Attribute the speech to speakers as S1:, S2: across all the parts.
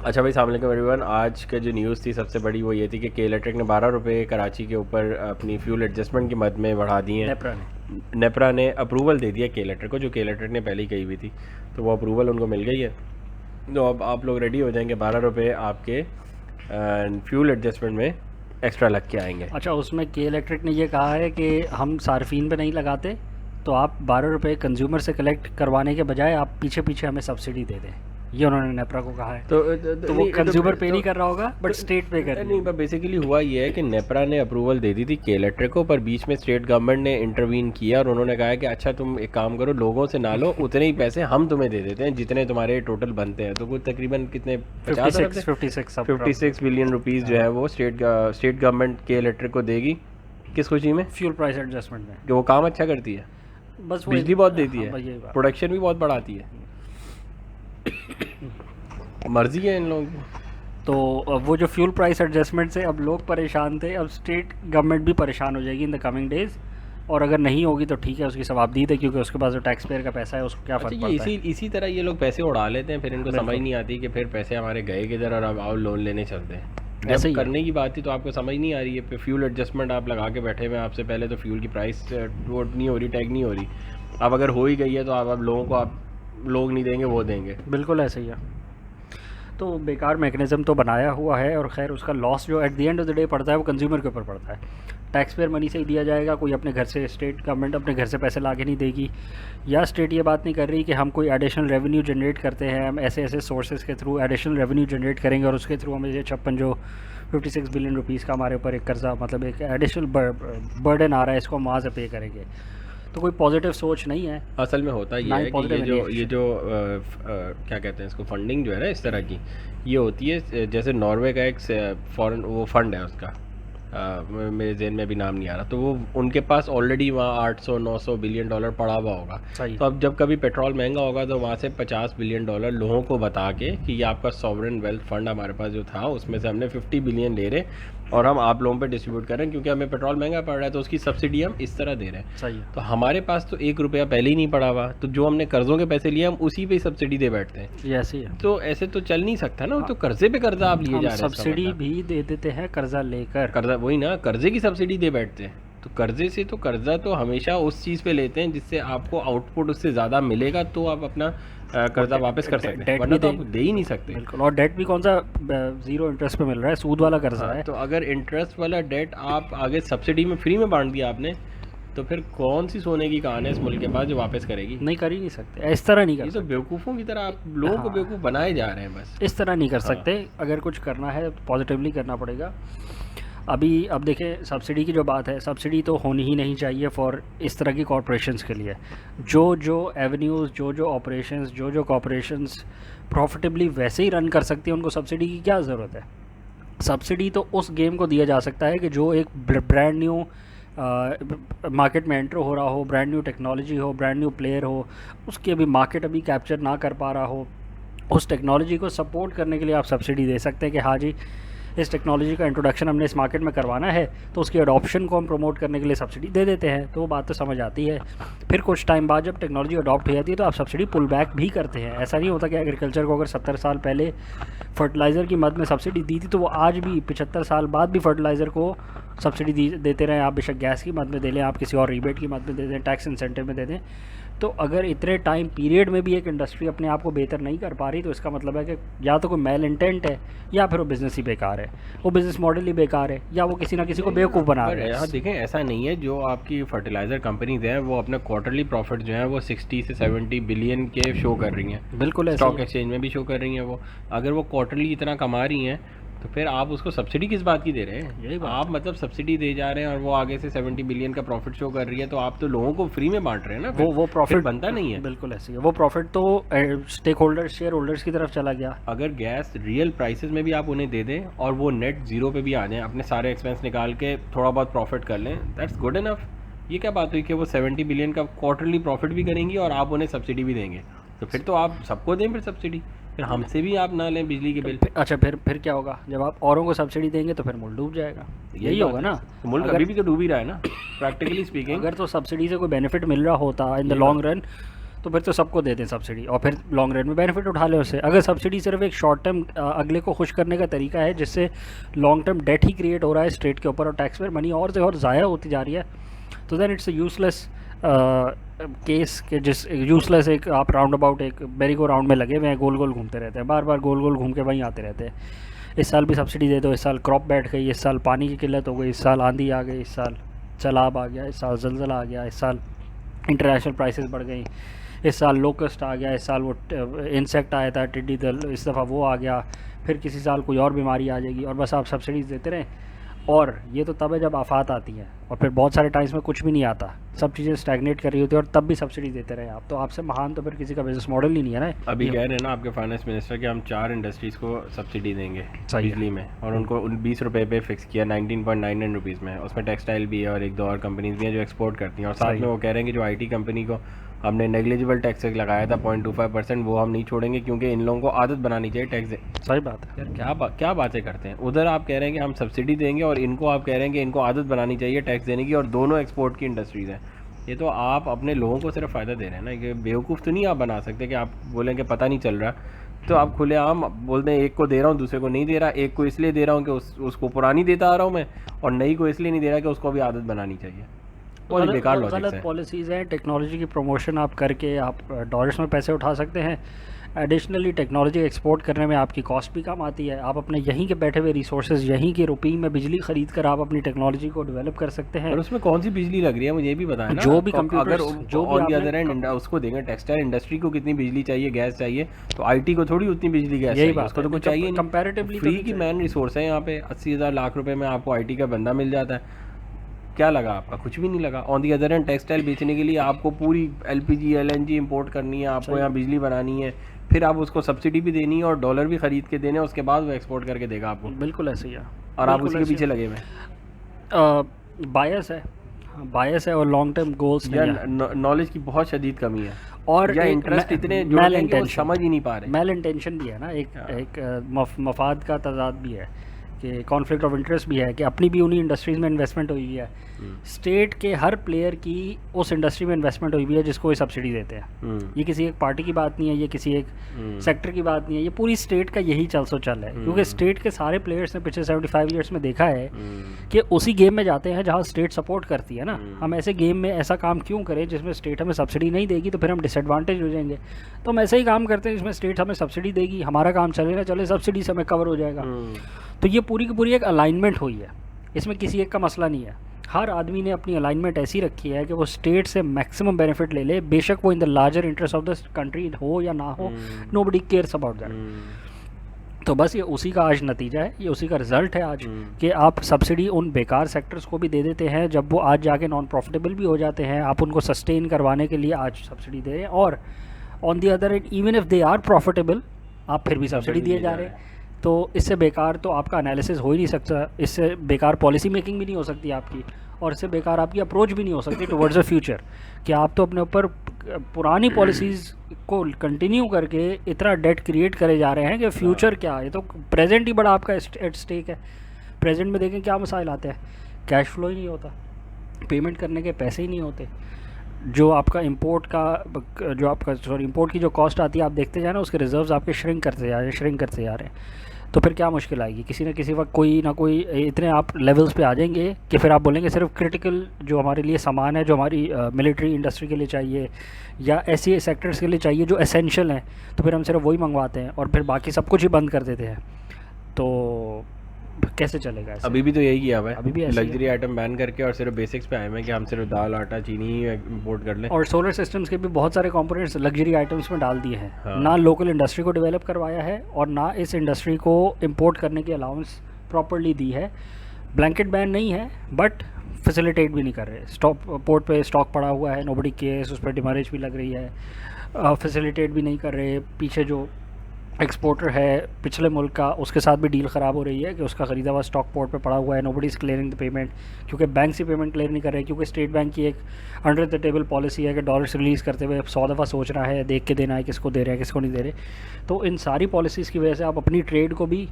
S1: अच्छा भाई, अस्सलाम वालेकुम एवरीवन। आज का जो न्यूज़ थी सबसे बड़ी वो ये थी कि के इलेक्ट्रिक ने 12 रुपये कराची के ऊपर अपनी फ्यूल एडजस्टमेंट की मद में बढ़ा दी हैं।
S2: नेप्रा ने।
S1: नेपरा ने अप्रूवल दे दिया के इलेक्ट्रिक को, जो के इलेक्ट्रिक ने पहले ही कही हुई थी, तो वो अप्रूवल उनको मिल गई है। तो अब आप लोग रेडी हो जाएंगे, 12 रुपये आपके फ्यूल एडजस्टमेंट में एक्स्ट्रा लग के आएंगे।
S2: अच्छा, उसमें के इलेक्ट्रिक ने ये कहा है कि हम सार्फिन पे नहीं लगाते, तो आप 12 रुपये कंज्यूमर से कलेक्ट करवाने के बजाय आप पीछे पीछे हमें सब्सिडी दे दें, ये उन्होंने नेप्रा को कहा है। तो वो कंज्यूमर पे नहीं कर रहा होगा, बट स्टेट पे कर रही
S1: नहीं,
S2: है।
S1: पर बेसिकली हुआ ये है कि नेपरा ने अप्रूवल दे दी थी के इलेक्ट्रिक को, पर बीच में स्टेट गवर्नमेंट ने इंटरवीन किया और उन्होंने कहा कि अच्छा तुम एक काम करो, लोगों से ना लो, उतने ही पैसे हम तुम्हें दे देते हैं जितने तुम्हारे टोटल बनते हैं। तो कुछ तकरीबन कितने 56 बिलियन रुपीज़ जो है वो स्टेट गवर्नमेंट के इलेक्ट्रिक को देगी। किस खुशी में?
S2: फ्यूल प्राइस एडजस्टमेंट में।
S1: कि वो काम अच्छा करती है,
S2: बस
S1: बिजली बहुत देती
S2: हाँ,
S1: है, प्रोडक्शन भी बहुत बढ़ाती है। मर्जी है इन लोगों की।
S2: तो वो जो फ्यूल प्राइस एडजस्टमेंट से अब लोग परेशान थे, अब स्टेट गवर्नमेंट भी परेशान हो जाएगी इन द कमिंग डेज। और अगर नहीं होगी तो ठीक है, उसकी सवाबदीद है, क्योंकि उसके पास जो टैक्स पेयर का पैसा है उसको क्या फ़र्क पड़ता है।
S1: इसी तरह ये लोग पैसे उड़ा लेते हैं, फिर इनको समझ नहीं आती कि फिर पैसे हमारे गए किधर और अब आओ लोन लेने चलते हैं।
S2: ऐसे
S1: जब
S2: ही
S1: करने की बात थी तो आपको समझ नहीं आ रही है। फ्यूल एडजस्टमेंट आप लगा के बैठे हुए, आपसे पहले तो फ्यूल की प्राइस वो नहीं हो रही, टैग नहीं हो रही। अब अगर हो ही गई है तो आप अब लोगों को आप लोग नहीं देंगे, वो देंगे।
S2: बिल्कुल ऐसे ही है। तो बेकार मैकेनिज़्म तो बनाया हुआ है, और खैर उसका लॉस जो at the end of the day पड़ता है वो कंज्यूमर के ऊपर पड़ता है। टैक्स पेयर मनी से ही दिया जाएगा, कोई अपने घर से, स्टेट गवर्नमेंट अपने घर से पैसे ला के नहीं देगी, या स्टेट ये बात नहीं कर रही कि हम कोई एडिशनल रेवेन्यू जनरेट करते हैं, हम ऐसे ऐसे सोर्सेज के थ्रू एडिशनल रेवेन्यू जनरेट करेंगे और उसके थ्रू हमें ये 56 जो 56 बिलियन रुपीज़ का हमारे ऊपर एक कर्जा, मतलब एक एडिशनल बर्डन आ रहा है, इसको हम वहाँ से पे करेंगे। तो कोई पॉजिटिव सोच नहीं है।
S1: असल में होता ये है कि ये जो क्या कहते हैं इसको, फंडिंग जो है ना इस तरह की, ये होती है जैसे नॉर्वे का एक फॉरेन वो फंड है उसका, मेरे जहन में भी नाम नहीं आ रहा, तो वो उनके पास ऑलरेडी वहाँ 800-900 बिलियन डॉलर पड़ा हुआ होगा। तो अब जब कभी पेट्रोल महंगा होगा तो वहाँ से 50 बिलियन डॉलर लोगों को बता के कि ये आपका सॉवरेन वेल्थ फंड हमारे पास जो था उसमें से हमने 50 बिलियन ले रहे और हम आप लोगों पे डिस्ट्रीब्यूट कर रहे हैं, क्योंकि हमें पेट्रोल महंगा पड़ रहा है तो उसकी सब्सिडी हम इस तरह दे रहे हैं।
S2: सही है।
S1: तो हमारे पास तो 1 रुपया पहले ही नहीं पड़ा हुआ, तो जो हमने कर्ज़ों के पैसे लिए हम उसी पे ही सब्सिडी दे बैठते हैं।
S2: ये ऐसे ही है।
S1: तो ऐसे तो चल नहीं सकता ना, तो कर्जे पे कर्जा आप लिए जा रहे हैं।
S2: सब्सिडी भी दे देते हैं कर्जा लेकर,
S1: कर्जा वही ना, कर्जे की सब्सिडी दे बैठते हैं। तो कर्जे से तो कर्जा तो हमेशा उस चीज़ पे लेते हैं जिससे आपको आउटपुट उससे ज़्यादा मिलेगा, तो आप अपना कर्जा वापस कर सकते हैं, वरना तो आप दे ही नहीं सकते।
S2: बिल्कुल। और डेट भी कौन सा जीरो इंटरेस्ट पे मिल रहा है, सूद वाला कर्जा है।
S1: तो अगर इंटरेस्ट वाला डेट आप आगे सब्सिडी में फ्री में बांट दिया आपने, तो फिर कौन सी सोने की कहानी है इस मुल्क के पास जो वापस करेगी?
S2: नहीं, कर ही नहीं सकते, इस तरह नहीं कर
S1: ये तो बेवकूफ़ों की तरह आप लोगों को बेवकूफ़ बनाए जा रहे हैं बस।
S2: इस तरह नहीं कर सकते। अगर कुछ करना है तो पॉजिटिवली करना पड़ेगा। अब देखें, सब्सिडी की जो बात है, सब्सिडी तो होनी ही नहीं चाहिए फॉर इस तरह की कॉरपोरेशंस के लिए। जो एवेन्यूज़, जो ऑपरेशंस, जो कॉरपोरेशंस प्रॉफिटेबली वैसे ही रन कर सकती हैं, उनको सब्सिडी की क्या ज़रूरत है? सब्सिडी तो उस गेम को दिया जा सकता है कि जो एक ब्रांड न्यू मार्केट में एंटर हो रहा हो, ब्रांड न्यू टेक्नोलॉजी हो, ब्रांड न्यू प्लेयर हो, उसकी अभी मार्केट अभी कैप्चर ना कर पा रहा हो, उस टेक्नोलॉजी को सपोर्ट करने के लिए आप सब्सिडी दे सकते हैं कि हाँ जी, इस टेक्नोलॉजी का इंट्रोडक्शन हमने इस मार्केट में करवाना है, तो उसकी अडॉप्शन को हम प्रमोट करने के लिए सब्सिडी दे देते हैं। तो वो बात तो समझ आती है। फिर कुछ टाइम बाद जब टेक्नोलॉजी अडॉप्ट हो जाती है तो आप सब्सिडी पुल बैक भी करते हैं। ऐसा नहीं होता कि एग्रीकल्चर को अगर 70 साल पहले फर्टिलाइज़र की मद में सब्सिडी दी थी तो वो आज भी 75 साल बाद भी फर्टिलाइज़र को सब्सिडी देते रहें। आप बेशक गैस की मद में दे लें, आप किसी और रिबेट की मद में दे दें, टैक्स इंसेंटिव में दे दें। तो अगर इतने टाइम पीरियड में भी एक इंडस्ट्री अपने आप को बेहतर नहीं कर पा रही, तो इसका मतलब है कि या तो कोई मेल इंटेंट है, या फिर वो बिज़नेस ही बेकार है, वो बिज़नेस मॉडल ही बेकार है, या वो किसी ना किसी को बेवकूफ़ बना रहे हैं।
S1: यहाँ देखें, ऐसा नहीं है। जो आपकी फर्टिलाइज़र कंपनीज हैं वो अपने क्वार्टरली प्रॉफिट जो है वो 60 से 70 बिलियन के शो कर रही हैं।
S2: बिल्कुल,
S1: स्टॉक एक्सचेंज में भी शो कर रही हैं वो। अगर वो क्वार्टरली इतना कमा रही हैं तो फिर आप उसको सब्सिडी किस बात की दे रहे हैं?
S2: यही बात
S1: आप मतलब सब्सिडी दे जा रहे हैं और वो आगे से 70 बिलियन का प्रॉफिट शो कर रही है, तो आप तो लोगों को फ्री में बांट रहे हैं ना।
S2: वो प्रॉफिट
S1: बनता नहीं है।
S2: बिल्कुल ऐसे ही है। वो प्रॉफिट तो स्टेक होल्डर, शेयर होल्डर्स की तरफ चला गया।
S1: अगर गैस रियल प्राइसेस में भी आप उन्हें दे दें और वो नेट ज़ीरो पे भी आ जाएं, अपने सारे एक्सपेंस निकाल के थोड़ा बहुत प्रॉफिट कर लें, दैट्स गुड इनफ। ये क्या बात हुई कि वो 70 बिलियन का क्वार्टरली प्रॉफिट भी करेंगी और आप उन्हें सब्सिडी भी देंगे? तो फिर तो आप सबको दें फिर सब्सिडी, फिर हमसे भी आप ना लें बिजली के बिल।
S2: अच्छा, फिर क्या होगा? जब आप औरों को सब्सिडी देंगे तो फिर मुल्क डूब जाएगा। यही होगा ना।
S1: तो मुल्क अभी भी तो डूब ही रहा है ना, प्रैक्टिकली स्पीकिंग।
S2: अगर तो सब्सिडी से कोई बेनिफिट मिल रहा होता इन द लॉन्ग रन, तो फिर तो सबको दे दें सब्सिडी और फिर लॉन्ग रन में बेनिफिट उठा लें उससे। अगर सब्सिडी सिर्फ एक शॉर्ट टर्म अगले को खुश करने का तरीका है जिससे लॉन्ग टर्म डेट ही क्रिएट हो रहा है स्टेट के ऊपर और टैक्स पेयर मनी और से और ज़ाया होती जा रही है, तो देन इट्स यूज़लेस केस के जिस यूज़लेस एक आप राउंड अबाउट एक मेरी को राउंड में लगे हुए हैं, गोल गोल घूमते रहते हैं, बार बार गोल गोल घूम के वहीं आते रहते हैं। इस साल भी सब्सिडी दे दो, इस साल क्रॉप बैठ गई, इस साल पानी की किल्लत हो गई, इस साल आंधी आ गई, इस साल सैलाब आ गया, इस साल जलजला आ गया, इस साल इंटरनेशनल प्राइसेस बढ़ गई, इस साल लोकस्ट आ गया, इस साल वो इंसेक्ट आया था टिड्डी दल, इस दफ़ा वो आ गया, फिर किसी साल कोई और बीमारी आ जाएगी और बस आप सब्सिडीज़ देते रहें। और ये तो तब है जब आफात आती हैं और फिर बहुत सारे टाइम्स में कुछ भी नहीं आता, सब चीज़ें स्टैग्नेट कर रही होती है और तब भी सब्सिडी देते रहे आप, तो आपसे महान तो फिर किसी का बिजनेस मॉडल ही नहीं है ना।
S1: अभी कह रहे हैं ना आपके फाइनेंस मिनिस्टर कि हम 4 इंडस्ट्रीज़ को सब्सिडी देंगे बिजली में, और उनको 20 रुपये पे फिक्स किया 19.99 रुपीज़ में। उसमें टेक्सटाइल भी है और 1-2 और कंपनीज भी हैं जो एक्सपोर्ट करती हैं, और साथ में वो कह रहे हैं कि जो IT कंपनी को हमने नेग्लिजिबल टैक्स लगाया था 0.25%, वो हम नहीं छोड़ेंगे क्योंकि इन लोगों को आदत बनानी चाहिए टैक्स दे।
S2: सही बात है
S1: यार क्या बातें करते हैं। उधर आप कह रहे हैं कि हम सब्सिडी देंगे और इनको आप कह रहे हैं कि इनको आदत बनानी चाहिए टैक्स देने की, और दोनों एक्सपोर्ट की इंडस्ट्रीज़ हैं। ये तो आप अपने लोगों को सिर्फ फ़ायदा दे रहे हैं ना, कि बेवकूफ़ तो नहीं आप बना सकते कि आप बोलें कि पता नहीं चल रहा, तो आप खुलेआम बोलते हैं एक को दे रहा हूँ दूसरे को नहीं दे रहा, एक को इसलिए दे रहा हूँ कि उसको पुरानी देता आ रहा हूँ मैं, और नई को इसलिए नहीं दे रहा कि उसको भी आदत बनानी चाहिए। बहुत बेकार लॉजिक है।
S2: गलत पॉलिसीज़ हैं। टेक्नोलॉजी की प्रमोशन आप करके आप डॉलर्स में पैसे उठा सकते हैं। एडिशनली टेक्नोलॉजी एक्सपोर्ट करने में आपकी कॉस्ट भी कम आती है। आप अपने यहीं के बैठे हुए रिसोर्सेज यहीं की रुपये में बिजली खरीद कर आप अपनी टेक्नोलॉजी को डेवलप कर सकते हैं।
S1: और उसमें कौन सी बिजली लग रही है मुझे ये भी बताएं ना।
S2: जो भी कंप्यूटर
S1: अगर जो ऑन द अदर एंड उसको देंगे, टेक्सटाइल इंडस्ट्री को कितनी बिजली चाहिए, गैस चाहिए, तो IT को थोड़ी उतनी बिजली गैस चाहिए, उसको तो कुछ चाहिए नहीं।
S2: कंपैरेटिवली
S1: फ्री की मैन रिसोर्स है यहाँ पे। 80,000 लाख रुपए में आपको IT का बंदा मिल जाता है। क्या लगा आपका? कुछ भी नहीं लगा। On the other and textile बेचने के लिए आपको पूरी LPG LNG इंपोर्ट करनी है, आपको यहाँ बिजली बनानी है, फिर आप उसको सब्सिडी भी देनी है और डॉलर भी खरीद के देने, उसके बाद वो एक्सपोर्ट करके देगा आपको।
S2: बिल्कुल ऐसे ही है,
S1: और आप उसके पीछे लगे हुए।
S2: बायस है और लॉन्ग टर्म गोल्स
S1: या नॉलेज की बहुत शदीद कमी है,
S2: और
S1: या इंटरेस्ट इतने जुड़ गए कि वो समझ ही नहीं पा रहे।
S2: मेल इंटेंशन भी है ना, एक मफाद का तजाद भी है कि कॉन्फ्लिक्ट ऑफ इंटरेस्ट भी है कि अपनी भी उन्हीं इंडस्ट्रीज़ में इन्वेस्टमेंट हुई हुई है, स्टेट के हर प्लेयर की उस इंडस्ट्री में इन्वेस्टमेंट हुई हुई है जिसको ये सब्सिडी देते हैं। ये किसी एक पार्टी की बात नहीं है, ये किसी एक सेक्टर की बात नहीं है, ये पूरी स्टेट का यही चल है। क्योंकि स्टेट के सारे प्लेयर्स ने पिछले 75 ईयर्स में देखा है कि उसी गेम में जाते हैं जहाँ स्टेट सपोर्ट करती है ना। हम ऐसे गेम में ऐसा काम क्यों करें जिसमें स्टेट हमें सब्सिडी नहीं देगी, तो फिर हम डिसएडवांटेज हो जाएंगे। तो हम ऐसे ही काम करते हैं जिसमें स्टेट हमें सब्सिडी देगी, हमारा काम चले ना चले, सब्सिडी से हमें कवर हो जाएगा। तो ये पूरी की पूरी एक अलाइनमेंट हुई है, इसमें किसी एक का मसला नहीं है। हर आदमी ने अपनी अलाइनमेंट ऐसी रखी है कि वो स्टेट से मैक्सिमम बेनिफिट ले ले, बेशक वो in the larger interest of the country हो या ना हो, नोबडी केयर्स अबाउट दैट। तो बस ये उसी का आज नतीजा है, ये उसी का रिजल्ट है आज कि आप सब्सिडी उन बेकार सेक्टर्स को भी दे देते हैं जब वो आज जाके नॉन प्रॉफिटेबल भी हो जाते हैं। आप उनको सस्टेन करवाने के लिए आज सब्सिडी दे रहे हैं, और on the other end even if they are profitable आप फिर भी सब्सिडी दिए जा रहे हैं। तो इससे बेकार तो आपका एनालिसिस हो ही नहीं सकता, इससे बेकार पॉलिसी मेकिंग भी नहीं हो सकती आपकी, और इससे बेकार आपकी अप्रोच भी नहीं हो सकती टुवर्ड्स द फ्यूचर, कि आप तो अपने ऊपर पुरानी पॉलिसीज़ को कंटिन्यू करके इतना डेट क्रिएट करे जा रहे हैं कि फ्यूचर क्या है। तो प्रेजेंट ही बड़ा आपका एट स्टेक है। प्रेजेंट में देखें क्या मसाइल आते हैं, कैश फ्लो ही नहीं होता, पेमेंट करने के पैसे ही नहीं होते, जो आपका इंपोर्ट की जो कॉस्ट आती है आप देखते जाए ना, उसके रिजर्व्स आपके श्रिंक करते जा रहे हैं। तो फिर क्या मुश्किल आएगी, किसी न किसी वक्त कोई ना कोई इतने आप लेवल्स पे आ जाएंगे कि फिर आप बोलेंगे सिर्फ क्रिटिकल जो हमारे लिए सामान है, जो हमारी मिलिट्री इंडस्ट्री के लिए चाहिए या ऐसे सेक्टर्स के लिए चाहिए जो एसेंशियल हैं, तो फिर हम सिर्फ वही मंगवाते हैं और फिर बाकी सब कुछ ही बंद कर देते हैं। तो कैसे चलेगा ऐसे?
S1: अभी भी तो यही किया हुआ है,
S2: अभी भी
S1: लग्जरी आइटम बैन करके और सिर्फ बेसिक्स पे आए हैं कि हम सिर्फ दाल आटा चीनी ही इंपोर्ट कर लें।
S2: और सोलर सिस्टम्स के भी बहुत सारे कंपोनेंट्स लग्जरी आइटम्स में डाल दिए हैं। हाँ। ना लोकल इंडस्ट्री को डेवलप करवाया है और ना इस इंडस्ट्री को इंपोर्ट करने की अलाउंस प्रॉपर्ली दी है। ब्लैंकेट बैन नहीं है बट फैसिलिटेट भी नहीं कर रहे। पोर्ट पे स्टॉक पड़ा हुआ है, नोबडी केयर्स, उस पर डिमरेज भी लग रही है, फैसिलिटेट भी नहीं कर रहे। पीछे जो एक्सपोर्टर है पिछले मुल्क का, उसके साथ भी डील ख़राब हो रही है कि उसका ख़रीदा हुआ स्टॉक पोर्ट पे पड़ा हुआ है, nobody is clearing the payment, क्योंकि बैंक से पेमेंट क्लियर नहीं कर रहे, क्योंकि स्टेट बैंक की एक अंडर द टेबल पॉलिसी है कि डॉलर्स रिलीज़ करते हुए 100 दफ़ा सोचना है, देख के देना है किसको दे रहे हैं किसको नहीं दे रहे। तो इन सारी पॉलिसीज़ की वजह से आप अपनी ट्रेड को भी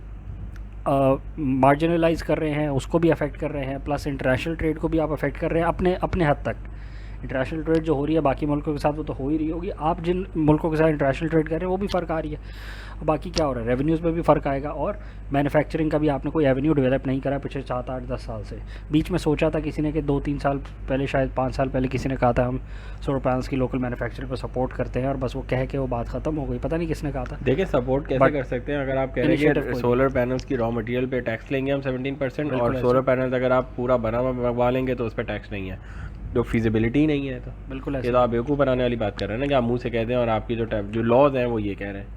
S2: मार्जिनलाइज कर रहे हैं, उसको भी अफेक्ट कर रहे हैं, प्लस इंटरनेशनल ट्रेड को भी आप अफेक्ट कर रहे हैं अपने हद तक। इंटरनेशनल ट्रेड जो हो रही है बाकी मुल्कों के साथ वो तो हो ही रही होगी, आप जिन मुल्कों के साथ इंटरनेशनल ट्रेड कर रहे हैं वो भी फ़र्क आ रही है। बाकी क्या हो रहा है, रेवेन्यूज़ में भी फ़र्क आएगा, और मैन्युफैक्चरिंग का भी आपने कोई एवेन्यू डेवलप नहीं करा पिछले 7-8-10 साल से। बीच में सोचा था किसी ने कि 2-3 साल पहले, शायद 5 साल पहले किसी ने कहा था हम सोलर पैनल्स की लोकल मैन्युफैक्चरिंग पर सपोर्ट करते हैं, और बस वो कह के वो बात ख़त्म हो गई, पता नहीं किसने कहा था।
S1: देखिए सपोर्ट कैसे कर सकते हैं, अगर आप कह रहे हैं कि सोलर पैनल्स की रॉ मटेरियल पे टैक्स लेंगे हम 17%, और सोलर पैनल्स अगर आप पूरा बना हुआ मंगवा लेंगे तो उस पर टैक्स नहीं है, जो फिजिबिलिटी नहीं है। तो
S2: बिल्कुल
S1: ये तो आप बेवकूफ़ बनाने वाली बात कर रहे हैं ना, कि आप मुंह से कहते हैं और आपकी जो लॉज हैं वो ये कह रहे हैं।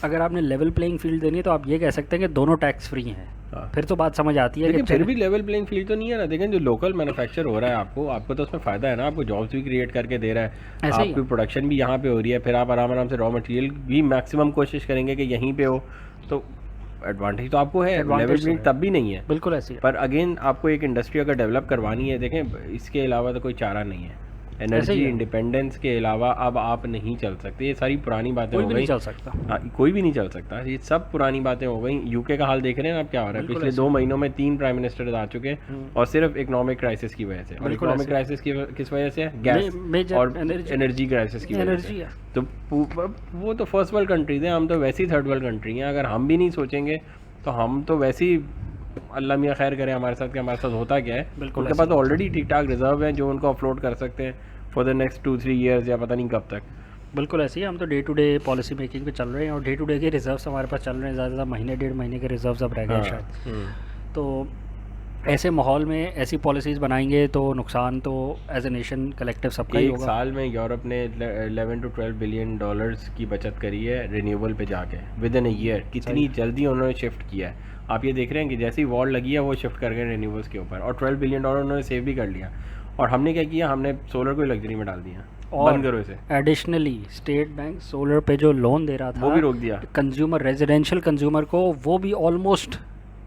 S2: अगर आपने लेवल प्लेइंग फील्ड देनी है तो आप ये कह सकते हैं कि दोनों टैक्स फ्री हैं, फिर तो बात समझ आती है।
S1: लेकिन फिर भी लेवल प्लेइंग फील्ड तो नहीं है ना। देखें जो लोकल मैन्युफैक्चर हो रहा है आपको तो उसमें फ़ायदा है ना, आपको जॉब्स भी क्रिएट करके दे रहा है, आपकी प्रोडक्शन भी यहाँ पे हो रही है, फिर आप आराम से रॉ मटेरियल भी मैक्सिमम कोशिश करेंगे कि यहीं पे हो, तो एडवांटेज तो आपको है। लेवल प्लेइंग तब भी नहीं है,
S2: बिल्कुल ऐसी है।
S1: पर अगेन आपको एक इंडस्ट्री अगर डेवलप करवानी है, देखें इसके अलावा तो कोई चारा नहीं है। एनर्जी इंडिपेंडेंस के अलावा अब आप नहीं चल सकते, ये सारी पुरानी बातें हो गई।
S2: नहीं चल सकता,
S1: कोई भी नहीं चल सकता, ये सब पुरानी बातें हो गई। यूके का हाल देख रहे हैं आप क्या हो रहा है, पिछले 2 महीनों में 3 प्राइम मिनिस्टर आ चुके हैं, और सिर्फ इकोनॉमिक क्राइसिस की वजह से। और इकोनॉमिक क्राइसिस की किस वजह से? गैस और एनर्जी क्राइसिस की वजह से। तो वो तो फर्स्ट वर्ल्ड कंट्रीज हैं, हम तो वैसी थर्ड वर्ल्ड कंट्री हैं। अगर हम भी नहीं सोचेंगे तो हम तो वैसे ही, अल्लाह मियाँ खैर करे हमारे साथ, कि हमारे साथ होता क्या है। उनके पास तो ऑलरेडी ठीक ठाक रिजर्व हैं जो उनको अपलोड कर सकते हैं फॉर द नेक्स्ट 2-3 ईयर्स, या पता नहीं कब तक।
S2: बिल्कुल ऐसे ही हम तो day to day policy making पे चल रहे हैं, और डे टू डे के रिजर्व्स हमारे पास चल रहे हैं, ज़्यादा महीने 1.5 महीने के रिजर्व्स अब रह गए शायद। तो ऐसे माहौल में ऐसी पॉलिसीज़ बनाएंगे तो नुकसान तो एज ए नेशन कलेक्टिव सबका ही होगा।
S1: एक साल में यूरोप ने 11 to 12 बिलियन डॉलर्स की बचत करी है रिन्यूएबल पे जाके, विद इन अ ईयर। कितनी जल्दी उन्होंने शिफ्ट किया है, आप ये देख रहे हैं कि जैसी वॉर लगी है वो शिफ्ट कर गए रिन्यूएबल्स के ऊपर, और 12 बिलियन डॉलर उन्होंने सेव भी कर लिया। और हमने क्या किया, हमने सोलर को लग्जरी में डाल दिया,
S2: और
S1: बंद करो इसे।
S2: एडिशनली स्टेट बैंक सोलर पे जो लोन दे रहा था
S1: वो भी रोक दिया
S2: कंज्यूमर, रेजिडेंशियल कंज्यूमर को, वो भी ऑलमोस्ट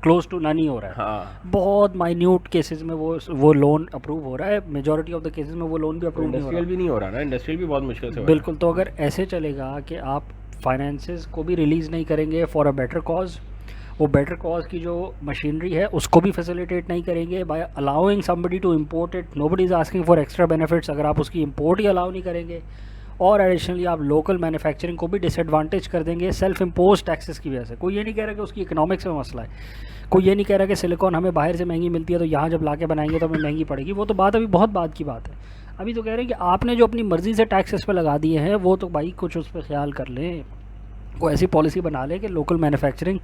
S2: क्लोज टू नन ही हो रहा है।
S1: हाँ,
S2: बहुत माइन्यूट केसेस में वो लोन अप्रूव हो रहा है, मेजॉरिटी ऑफ द केसेस में वो लोन भी अप्रूव नहीं हो रहा।
S1: इंडस्ट्रियल भी नहीं हो रहा ना, इंडस्ट्रियल भी बहुत मुश्किल से हो रहा है।
S2: बिल्कुल, तो अगर ऐसे चलेगा कि आप फाइनेंसेस को भी रिलीज़ नहीं करेंगे फॉर अ बेटर कॉज, वो बेटर कॉज की जो मशीनरी है उसको भी फैसिलिटेट नहीं करेंगे by allowing somebody to import it, nobody is asking for extra benefits, अगर आप उसकी इम्पोर्ट ही अलाउ नहीं करेंगे, और एडिशनली आप लोकल मैन्युफैक्चरिंग को भी डिसएडवांटेज कर देंगे सेल्फ इम्पोज टैक्सेस की वजह से। कोई ये नहीं कह रहा कि उसकी इकोनॉमिक्स में मसला है, कोई ये नहीं कह रहा कि सिलिकॉन हमें बाहर से महंगी मिलती है तो यहाँ जब ला के बनाएंगे तो हमें महंगी पड़ेगी, वो तो बात अभी बहुत बात की बात है। अभी तो कह रहे हैं कि आपने जो अपनी मर्ज़ी से टैक्सेस पे लगा दिए हैं वो तो भाई कुछ उस पर ख्याल कर लें, कोई ऐसी पॉलिसी बना ले कि लोकल मैन्युफैक्चरिंग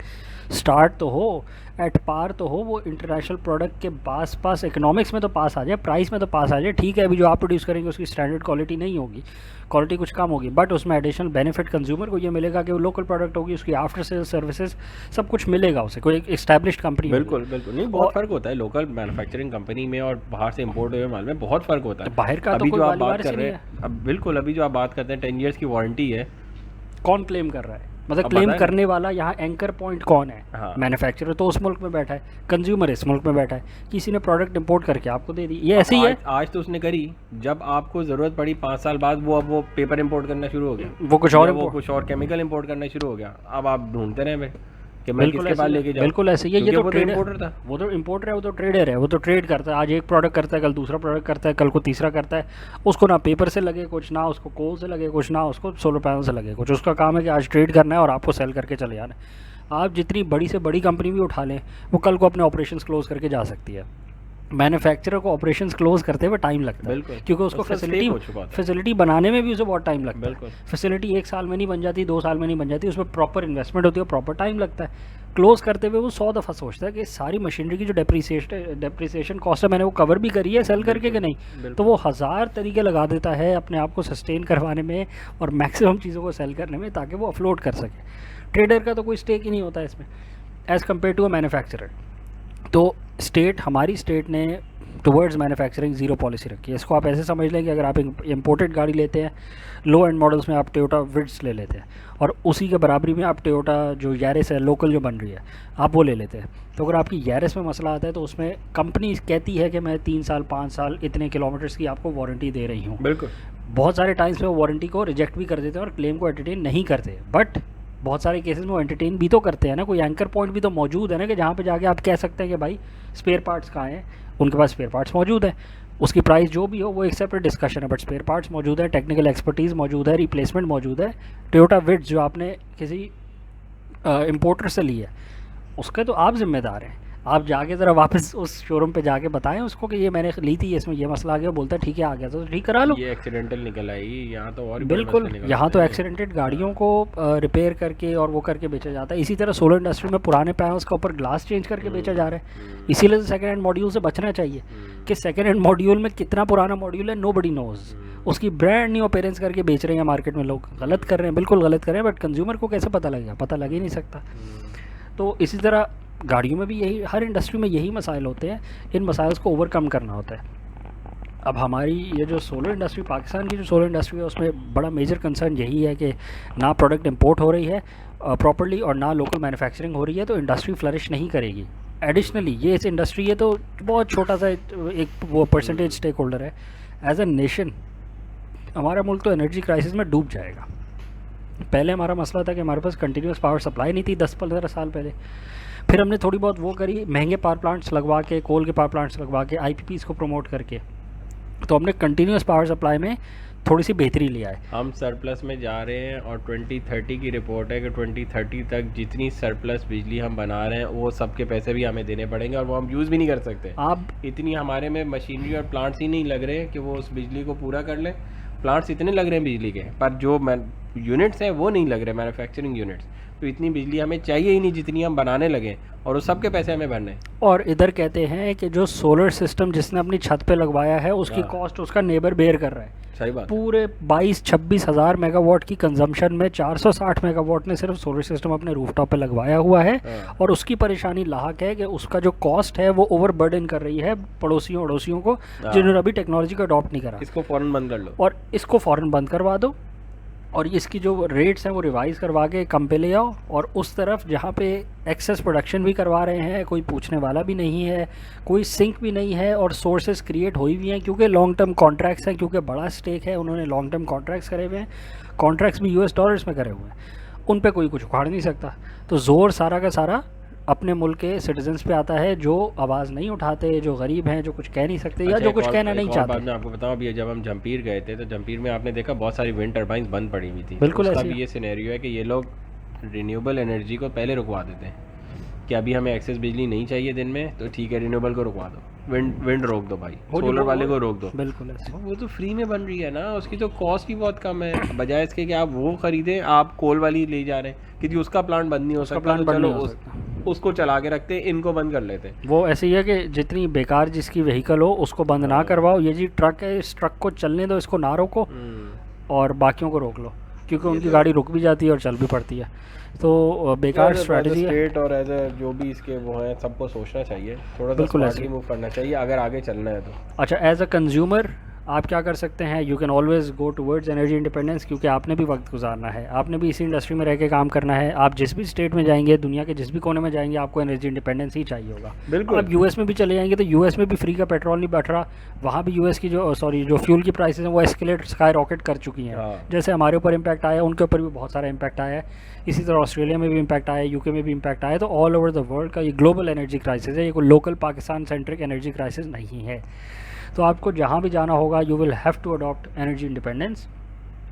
S2: स्टार्ट तो हो, एट पार तो हो, वो इंटरनेशनल प्रोडक्ट के पास इकोनॉमिक्स में तो पास आ जाए, प्राइस में तो पास आ जाए। ठीक है, अभी जो आप प्रोड्यूस करेंगे उसकी स्टैंडर्ड क्वालिटी नहीं होगी, क्वालिटी कुछ कम होगी, बट उसमें एडिशनल बेनिफिट कंज्यूमर को ये मिलेगा कि वो लोकल प्रोडक्ट होगी, उसकी आफ्टर सेल सर्विसेज सब कुछ मिलेगा उसे, कोई एक एस्टैब्लिश्ड कंपनी।
S1: बिल्कुल नहीं, बहुत फ़र्क होता है लोकल मैन्युफैक्चरिंग कंपनी में और बाहर से इम्पोर्ट हुए माल में, बहुत फ़र्क होता है।
S2: बाहर का
S1: अभी
S2: तो
S1: जो आप बात कर रहे हैं, अब बिल्कुल अभी जो आप बात करते हैं 10 ईयर्स की वारंटी है,
S2: कौन क्लेम कर रहा है, मतलब क्लेम करने वाला यहाँ एंकर पॉइंट कौन है? हाँ। मैन्युफैक्चरर तो उस मुल्क में बैठा है, कंज्यूमर इस मुल्क में बैठा है, किसी ने प्रोडक्ट इंपोर्ट करके आपको दे दी, ये ऐसे ही है।
S1: आज तो उसने करी, जब आपको ज़रूरत पड़ी 5 साल बाद वो पेपर इंपोर्ट करना शुरू हो गया,
S2: वो कुछ और
S1: केमिकल इंपोर्ट करना शुरू हो गया। अब आप ढूंढते रहे भाई कि मैं किसके पास लेके जाऊं।
S2: बिल्कुल ऐसे ही है, ये तो
S1: इंपोर्टर था,
S2: वो तो इंपोर्टर है, वो तो ट्रेडर है, वो तो ट्रेड करता है, आज एक प्रोडक्ट करता है, कल दूसरा प्रोडक्ट करता है, कल को तीसरा करता है, उसको ना पेपर से लगे कुछ, ना उसको कोल से लगे कुछ, ना उसको सोलर पैनल से लगे कुछ, उसका काम है कि आज ट्रेड करना है और आपको सेल करके चले जाना है। आप जितनी बड़ी से बड़ी कंपनी भी उठा लें, वो कल को अपने ऑपरेशंस क्लोज करके जा सकती है। मैन्युफैक्चरर को ऑपरेशंस क्लोज करते हुए टाइम लगता है, क्योंकि उसको फैसिलिटी बनाने में भी उसे बहुत टाइम लगता है। फैसिलिटी 1 साल में नहीं बन जाती, 2 साल में नहीं बन जाती, उसमें प्रॉपर इन्वेस्टमेंट होती है, प्रॉपर टाइम लगता है। क्लोज करते हुए वो 100 दफ़ा सोचता है कि सारी मशीनरी की जो डेप्रिसिएशन कॉस्ट है मैंने वो कवर भी करी है सेल करके कि नहीं, तो वो 1000 तरीके लगा देता है अपने आप को सस्टेन करवाने में और मैक्सिमम चीज़ों को सेल करने में, ताकि वो अपलोड कर सके। ट्रेडर का तो कोई स्टेक ही नहीं होता इसमें as compare to a manufacturer. तो हमारी स्टेट ने टुवर्ड्स मैन्युफैक्चरिंग ज़ीरो पॉलिसी रखी है। इसको आप ऐसे समझ लें कि अगर आप इंपोर्टेड गाड़ी लेते हैं, लो एंड मॉडल्स में आप टोयोटा विट्स ले लेते हैं, और उसी के बराबरी में आप टोयोटा जो यारिस है लोकल जो बन रही है आप वो ले लेते हैं, तो अगर आपकी यारिस में मसला आता है तो उसमें कंपनी कहती है कि मैं 3 साल 5 साल इतने किलोमीटर्स की आपको वारंटी दे रही हूँ।
S1: बिल्कुल,
S2: बहुत सारे टाइम्स में वो वारंटी को रिजेक्ट भी कर देते हैं और क्लेम को एंटरटेन नहीं करते, बट बहुत सारे केसेस में वो एंटरटेन भी तो करते हैं ना। कोई एंकर पॉइंट भी तो मौजूद है ना कि जहाँ पे जाके आप कह सकते हैं कि भाई स्पेयर पार्ट्स कहाँ हैं, उनके पास स्पेयर पार्ट्स मौजूद है। उसकी प्राइस जो भी हो वो एक सेपरेट डिस्कशन है, बट स्पेयर पार्ट्स मौजूद है, टेक्निकल एक्सपर्टीज़ मौजूद है, रिप्लेसमेंट मौजूद है। टोयोटा विट्स जो आपने किसी इम्पोर्टर से ली है उसके तो आप ज़िम्मेदार हैं। आप जाके ज़रा वापस उस शोरूम पे जाके बताएं उसको कि ये मैंने ली थी, इसमें ये मसला आ गया, बोलता है ठीक है आ गया तो ठीक करा लो।
S1: ये एक्सीडेंटल निकल आई, यहाँ तो और भी बड़े
S2: बिल्कुल,
S1: मसले निकल
S2: यहाँ
S1: आते
S2: तो
S1: हैं।
S2: एक्सीडेंटेड गाड़ियों को रिपेयर करके और वो करके बेचा जाता है। इसी तरह सोलर इंडस्ट्री में पुराने पैनल्स का ऊपर ग्लास चेंज करके बेचा जा रहा है। इसीलिए तो सेकेंड हैंड मॉड्यूल से बचना चाहिए कि सेकेंड हैंड मॉड्यूल में कितना पुराना मॉड्यूल है नोबडी नोज, उसकी ब्रांड न्यू अपीयरेंस करके बेच रहे हैं मार्केट में लोग। गलत कर रहे हैं, बिल्कुल गलत कर रहे हैं, बट कंज्यूमर को कैसे पता लगेगा? पता लग ही नहीं सकता। तो इसी तरह गाड़ियों में भी यही, हर इंडस्ट्री में यही मसाइल होते हैं, इन मसाइल को ओवरकम करना होता है। अब हमारी ये जो सोलर इंडस्ट्री, पाकिस्तान की जो सोलर इंडस्ट्री है, उसमें बड़ा मेजर कंसर्न यही है कि ना प्रोडक्ट इंपोर्ट हो रही है प्रॉपर्ली और ना लोकल मैन्युफैक्चरिंग हो रही है, तो इंडस्ट्री फ्लरिश नहीं करेगी। एडिशनली ये इस इंडस्ट्री है तो बहुत छोटा सा एक वो परसेंटेज स्टेक होल्डर है। एज अ नेशन हमारा मुल्क तो एनर्जी क्राइसिस में डूब जाएगा। पहले हमारा मसला था कि हमारे पास कंटिन्यूस पावर सप्लाई नहीं थी 10-15 साल पहले, फिर हमने थोड़ी बहुत वो करी, महंगे पावर प्लांट्स लगवा के, कोल के पावर प्लांट्स लगवा के, आईपीपीज़ को प्रमोट करके, तो हमने कंटिन्यूस पावर सप्लाई में थोड़ी सी बेहतरी लिया है।
S1: हम सरप्लस में जा रहे हैं और 2030 की रिपोर्ट है कि 2030 तक जितनी सरप्लस बिजली हम बना रहे हैं वो सबके पैसे भी हमें देने पड़ेंगे और वो हम यूज़ भी नहीं कर सकते।
S2: आप
S1: इतनी हमारे में मशीनरी और प्लांट्स ही नहीं लग रहे हैं कि वो उस बिजली को पूरा कर लें। प्लांट्स इतने लग रहे हैं बिजली के, पर जो यूनिट्स हैं वो नहीं लग रहे, मैन्युफैक्चरिंग यूनिट्स। तो इतनी बिजली हमें चाहिए ही नहीं जितनी हम बनाने लगे, और उस सब के पैसे हमें भरने हैं।
S2: और इधर कहते हैं कि जो सोलर सिस्टम जिसने अपनी छत पे लगवाया है उसकी कॉस्ट उसका नेबर बेयर कर रहा है।
S1: सही बात।
S2: पूरे 22-26 हज़ार मेगावाट की कंजम्पशन में 460 मेगावाट ने सिर्फ सोलर सिस्टम अपने रूफटॉप पे लगवाया हुआ है, और उसकी परेशानी लाहक है कि उसका जो कॉस्ट है वो ओवरबर्डन कर रही है पड़ोसियों अड़ोसियों को जिन्होंने अभी टेक्नोलॉजी को अडॉप्ट नहीं करा।
S1: इसको फ़ौरन बंद कर लो,
S2: और इसको फ़ौरन बंद करवा दो, और इसकी जो रेट्स हैं वो रिवाइज़ करवा के कम पे ले आओ। और उस तरफ जहाँ पे एक्सेस प्रोडक्शन भी करवा रहे हैं, कोई पूछने वाला भी नहीं है, कोई सिंक भी नहीं है, और सोर्सेज क्रिएट हुई भी हैं क्योंकि लॉन्ग टर्म कॉन्ट्रैक्ट्स हैं, क्योंकि बड़ा स्टेक है, उन्होंने लॉन्ग टर्म कॉन्ट्रैक्ट्स करे हुए हैं, कॉन्ट्रैक्ट्स भी US डॉलर्स में करे हुए हैं, उन पे कोई कुछ उखाड़ नहीं सकता। तो ज़ोर सारा का सारा अपने मुल्क के सिटीजन्स पे आता है जो आवाज़ नहीं उठाते, जो गरीब हैं, जो कुछ कह नहीं सकते या जो कुछ कहना नहीं चाहते।
S1: बाद में आपको बताऊं, अभी जब हम जमपीर गए थे तो जमपीर में आपने देखा बहुत सारी विंड टर्बाइंस बंद पड़ी हुई थी।
S2: बिल्कुल
S1: उसका
S2: ऐसे
S1: भी ये सिनेरियो है कि ये लोग रिन्यूएबल एनर्जी को पहले रुकवा देते हैं कि अभी हमें एक्सेस बिजली नहीं चाहिए दिन में, तो ठीक है रिन्यूएबल को रुकवा दो, विंड रोक दो भाई, सोलर वाले को रोक दो।
S2: बिल्कुल ऐसे।
S1: वो तो फ्री में बन रही है ना, उसकी तो कॉस्ट ही बहुत कम है, बजाय इसके कि आप वो खरीदें, आप कोल वाली ले जा रहे हैं क्योंकि उसका प्लांट बंद नहीं हो सकता,
S2: प्लांट
S1: तो
S2: बंद
S1: चलो
S2: नहीं हो सकता।
S1: उसको चला के रखते, इनको बंद कर लेते।
S2: वो ऐसे ही है कि जितनी बेकार जिसकी व्हीकल हो उसको बंद ना करवाओ, ये जी ट्रक है इस ट्रक को चलने दो, इसको ना रोको, और बाकियों को रोक लो, क्योंकि उनकी गाड़ी रुक भी जाती है और चल भी पड़ती है। तो बेकार स्ट्रेटजी है।
S1: स्टेट और एज जो भी इसके वो हैं सबको सोचना चाहिए, थोड़ा सा
S2: बिल्कुल
S1: स्मार्टली मूव करना चाहिए अगर आगे चलना है तो।
S2: अच्छा, एज अ कंज्यूमर आप क्या कर सकते हैं? You can always go towards energy independence, क्योंकि आपने भी वक्त गुजारना है, आपने भी इसी इंडस्ट्री में रह के काम करना है। आप जिस भी स्टेट में जाएंगे, दुनिया के जिस भी कोने में जाएंगे, आपको एनर्जी इंडिपेंडेंस ही चाहिए होगा।
S1: बिल्कुल।
S2: अब US में भी चले जाएंगे तो US में भी फ्री का पेट्रोल नहीं बैठ रहा, वहाँ भी US की जो जो फ्यूल की प्राइसेस हैं वो एस्केलेट स्काई रॉकेट कर चुकी हैं। जैसे हमारे ऊपर इम्पैक्ट आया, उनके ऊपर भी बहुत सारा इम्पैक्ट आया है। इसी तरह ऑस्ट्रेलिया में भी इम्पैक्ट आया, UK में भी इम्पैक्ट आया। तो ऑल ओवर द वर्ल्ड का ये ग्लोबल एनर्जी क्राइसिस है, ये कोई local Pakistan centric energy crisis नहीं है। तो आपको जहाँ भी जाना होगा you will have to adopt energy independence,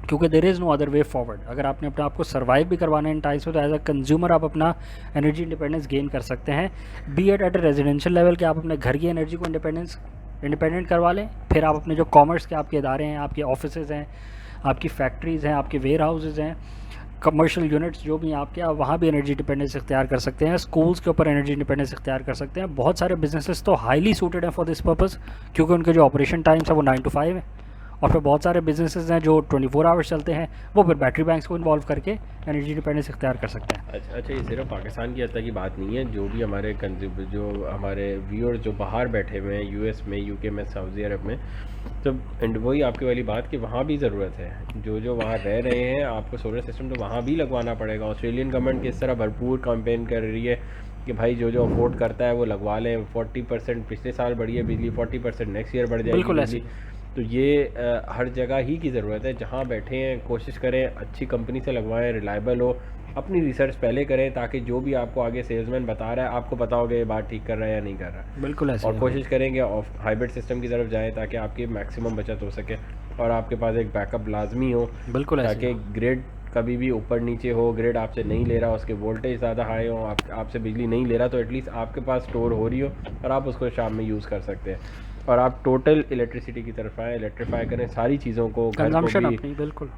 S2: क्योंकि there is no other way forward. अगर आपने अपने आप को सर्वाइव भी करवाना है इन टाइम्स में, तो एज अ कंज्यूमर आप अपना एनर्जी इंडिपेंडेंस गेन कर सकते हैं, be at a residential level, कि आप अपने घर की एनर्जी को इंडिपेंडेंट करवा लें। फिर आप अपने जो कॉमर्स के आपके इदारे हैं, आपके ऑफिसेज़ हैं, आपकी फैक्ट्रीज़ हैं, आपके वेयर हाउसेज़ हैं, कमर्शियल यूनिट्स जो भी आपके, आप वहाँ भी एनर्जी इंडिपेंडेंस इख्तियार कर सकते हैं। स्कूल्स के ऊपर एनर्जी इंडिपेंडेंस इख्तियार कर सकते हैं। बहुत सारे बिजनेसेस तो हाईली सूटेड हैं फॉर दिस पर्पस, क्योंकि उनके जो ऑपरेशन टाइम्स है वो 9 to 5 है। और फिर बहुत सारे बिजनेसेस हैं जो 24 आवर्स चलते हैं, वो फिर बैटरी बैंक्स को इन्वॉल्व करके एनर्जी इंडिपेंडेंस इख्तियार कर सकते हैं।
S1: अच्छा, ये सिर्फ पाकिस्तान की हद तक की बात नहीं है, जो भी हमारे जो हमारे व्यूअर्स जो बाहर बैठे हुए हैं, US में, UK में, सऊदी अरब में, तो एंड वही आपकी वाली बात कि वहाँ भी ज़रूरत है, जो वहाँ रह रहे हैं, आपको सोलर सिस्टम तो वहाँ भी लगवाना पड़ेगा। ऑस्ट्रेलियन गवर्नमेंट की इस तरह भरपूर कैंपेन कर रही है कि भाई जो अफोर्ड करता है वो लगवा लें। 40% पिछले साल बढ़ी है बिजली, 40% नेक्स्ट ईयर बढ़ जाएगी बिजली। तो ये हर जगह ही की ज़रूरत है, जहाँ बैठे हैं कोशिश करें अच्छी कंपनी से लगवाएं, रिलायबल हो, अपनी रिसर्च पहले करें, ताकि जो भी आपको आगे सेल्समैन बता रहा है आपको पता होगा ये बात ठीक कर रहा है या नहीं कर रहा है।
S2: बिल्कुल ऐसे
S1: और कोशिश करेंगे हाइब्रिड सिस्टम की तरफ जाएं, ताकि आपकी मैक्सिमम बचत हो सके और आपके पास एक बैकअप लाजमी हो।
S2: बिल्कुल ऐसे
S1: ताकि ग्रिड कभी भी ऊपर नीचे हो, ग्रिड आपसे नहीं ले रहा, उसके वोल्टेज ज़्यादा हाई हो, आपसे बिजली नहीं ले रहा, तो एटलीस्ट आपके पास स्टोर हो रही हो और आप उसको शाम में यूज़ कर सकते हैं। और आप टोटल इलेक्ट्रिसिटी की तरफ आएँ, इलेक्ट्रीफाई करें सारी चीज़ों को, घर को
S2: कंजम्पशन
S1: भी,
S2: अपनी, बिल्कुल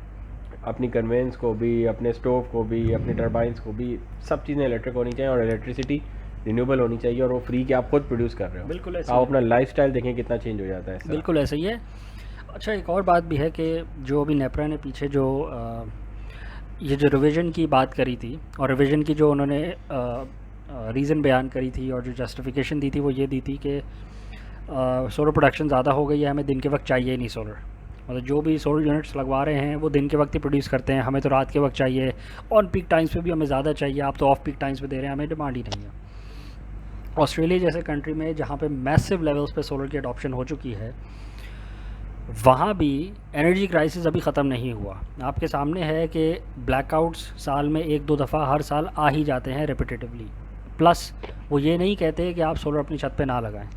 S1: अपनी कन्वेंस को भी, अपने स्टोव को भी, अपनी टर्बाइंस को भी, सब चीज़ें इलेक्ट्रिक होनी चाहिए और इलेक्ट्रिसिटी रिन्यूएबल होनी चाहिए और वो फ्री की आप खुद प्रोड्यूस कर रहे हो।
S2: बिल्कुल ऐसे
S1: आप अपना लाइफस्टाइल देखें कितना चेंज हो जाता है इससे।
S2: बिल्कुल ऐसा ही है। अच्छा, एक और बात भी है कि जो अभी नेपरा ने पीछे जो ये जो रिवीजन की बात करी थी और रिवीजन की जो उन्होंने रीज़न बयान करी थी और जो जस्टिफिकेशन दी थी वो ये दी थी कि सोलर प्रोडक्शन ज़्यादा हो गई है, हमें दिन के वक्त चाहिए ही नहीं सोलर। मतलब जो भी सोलर यूनिट्स लगवा रहे हैं वो दिन के वक्त ही प्रोड्यूस करते हैं, हमें तो रात के वक्त चाहिए, ऑन पीक टाइम्स पे भी हमें ज़्यादा चाहिए, आप तो ऑफ पीक टाइम्स पे दे रहे हैं, हमें डिमांड ही नहीं है। ऑस्ट्रेलिया जैसे कंट्री में जहाँ पे मैसिव लेवल्स पे सोलर की अडॉप्शन हो चुकी है, वहाँ भी एनर्जी क्राइसिस अभी ख़त्म नहीं हुआ। आपके सामने है कि ब्लैकआउट्स साल में 1-2 दफ़ा हर साल आ ही जाते हैं रेपिटेटिवली। प्लस वो ये नहीं कहते कि आप सोलर अपनी छत पे ना लगाएं,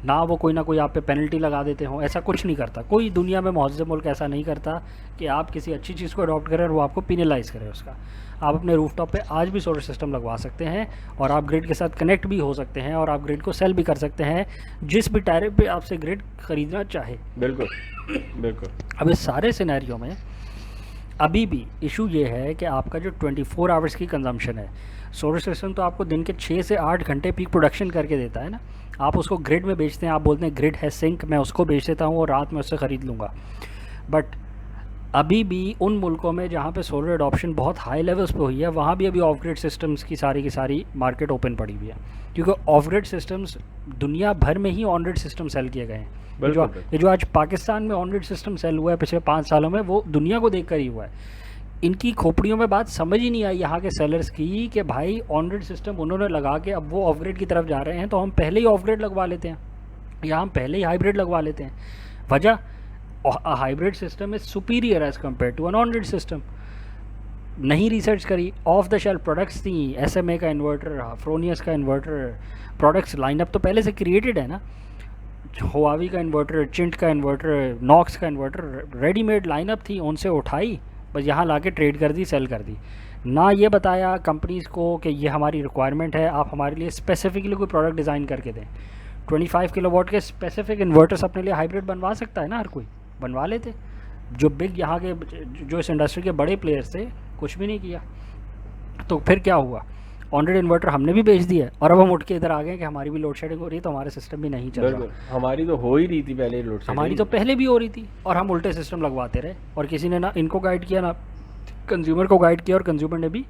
S2: ना वो कोई ना कोई आप पे पेनल्टी लगा देते हों, ऐसा कुछ नहीं करता। कोई दुनिया में मुहज़्ज़ब मुल्क ऐसा नहीं करता कि आप किसी अच्छी चीज़ को अडॉप्ट करें और वो आपको पेनलाइज़ करे उसका। आप अपने रूफटॉप पे आज भी सोलर सिस्टम लगवा सकते हैं और आप ग्रिड के साथ कनेक्ट भी हो सकते हैं और आप ग्रिड को सेल भी कर सकते हैं जिस भी टैरिफ पे आपसे ग्रिड ख़रीदना चाहे।
S1: बिल्कुल बिल्कुल।
S2: अब इस सारे सिनेरियो में अभी भी इशू ये है कि आपका जो 24 आवर्स की कंजम्पशन है, सोलर सिस्टम तो आपको दिन के 6 से 8 घंटे पीक प्रोडक्शन करके देता है ना। आप उसको ग्रिड में बेचते हैं, आप बोलते हैं ग्रिड है सिंक, मैं उसको बेच देता हूँ और रात में उससे ख़रीद लूँगा। बट अभी भी उन मुल्कों में जहाँ पे सोलर अडॉप्शन बहुत हाई लेवल्स पे हुई है, वहाँ भी अभी ऑफ ग्रिड सिस्टम्स की सारी मार्केट ओपन पड़ी हुई है, क्योंकि ऑफ ग्रिड सिस्टम्स दुनिया भर में ही ऑन ग्रिड सिस्टम सेल किए गए हैं। ये जो आज पाकिस्तान में ऑन ग्रिड सिस्टम सेल हुआ है पिछले 5 सालों में, वो दुनिया को देख कर ही हुआ है। इनकी खोपड़ियों में बात समझ ही नहीं आई यहाँ के सेलर्स की कि भाई ऑन ग्रिड सिस्टम उन्होंने लगा के अब वो ऑफ ग्रिड की तरफ जा रहे हैं, तो हम पहले ही ऑफ ग्रिड लगवा लेते हैं या हम पहले ही हाइब्रिड लगवा लेते हैं। वजह, a hybrid system is superior as compared to an on-grid system। नहीं रिसर्च करी, ऑफ द शेल्फ प्रोडक्ट्स थी, SMA का इन्वर्टर, फ्रोनियस का इन्वर्टर, प्रोडक्ट्स लाइनअप तो पहले से क्रिएटेड है ना। हुआवी का इन्वर्टर, चिंट का इन्वर्टर, नॉक्स का इन्वर्टर, रेडीमेड लाइनअप थी, उनसे उठाई, बस यहाँ ला के ट्रेड कर दी, सेल कर दी। ना ये बताया कंपनीज़ को कि ये हमारी रिक्वायरमेंट है, आप हमारे लिए स्पेसिफिकली कोई प्रोडक्ट डिज़ाइन करके दें। 25 किलोवाट के स्पेसिफिक इन्वर्टर्स अपने लिए हाइब्रिड बनवा सकता है ना, हर कोई बनवा लेते। जो बिग यहाँ के जो इस इंडस्ट्री के बड़े प्लेयर्स थे, कुछ भी नहीं किया। तो फिर क्या हुआ, ऑन-ग्रिड इन्वर्टर हमने भी बेच दिया और अब हम उठ के इधर आ गए कि हमारी भी लोड शेडिंग हो रही है, तो हमारे सिस्टम भी नहीं चल रहा।
S1: हमारी तो हो ही रही थी पहले लोड शेडिंग,
S2: हमारी तो पहले भी हो रही थी और हम उल्टे सिस्टम लगवाते रहे और किसी ने ना इनको गाइड किया ना कंज्यूमर को गाइड किया, और कंज्यूमर ने भी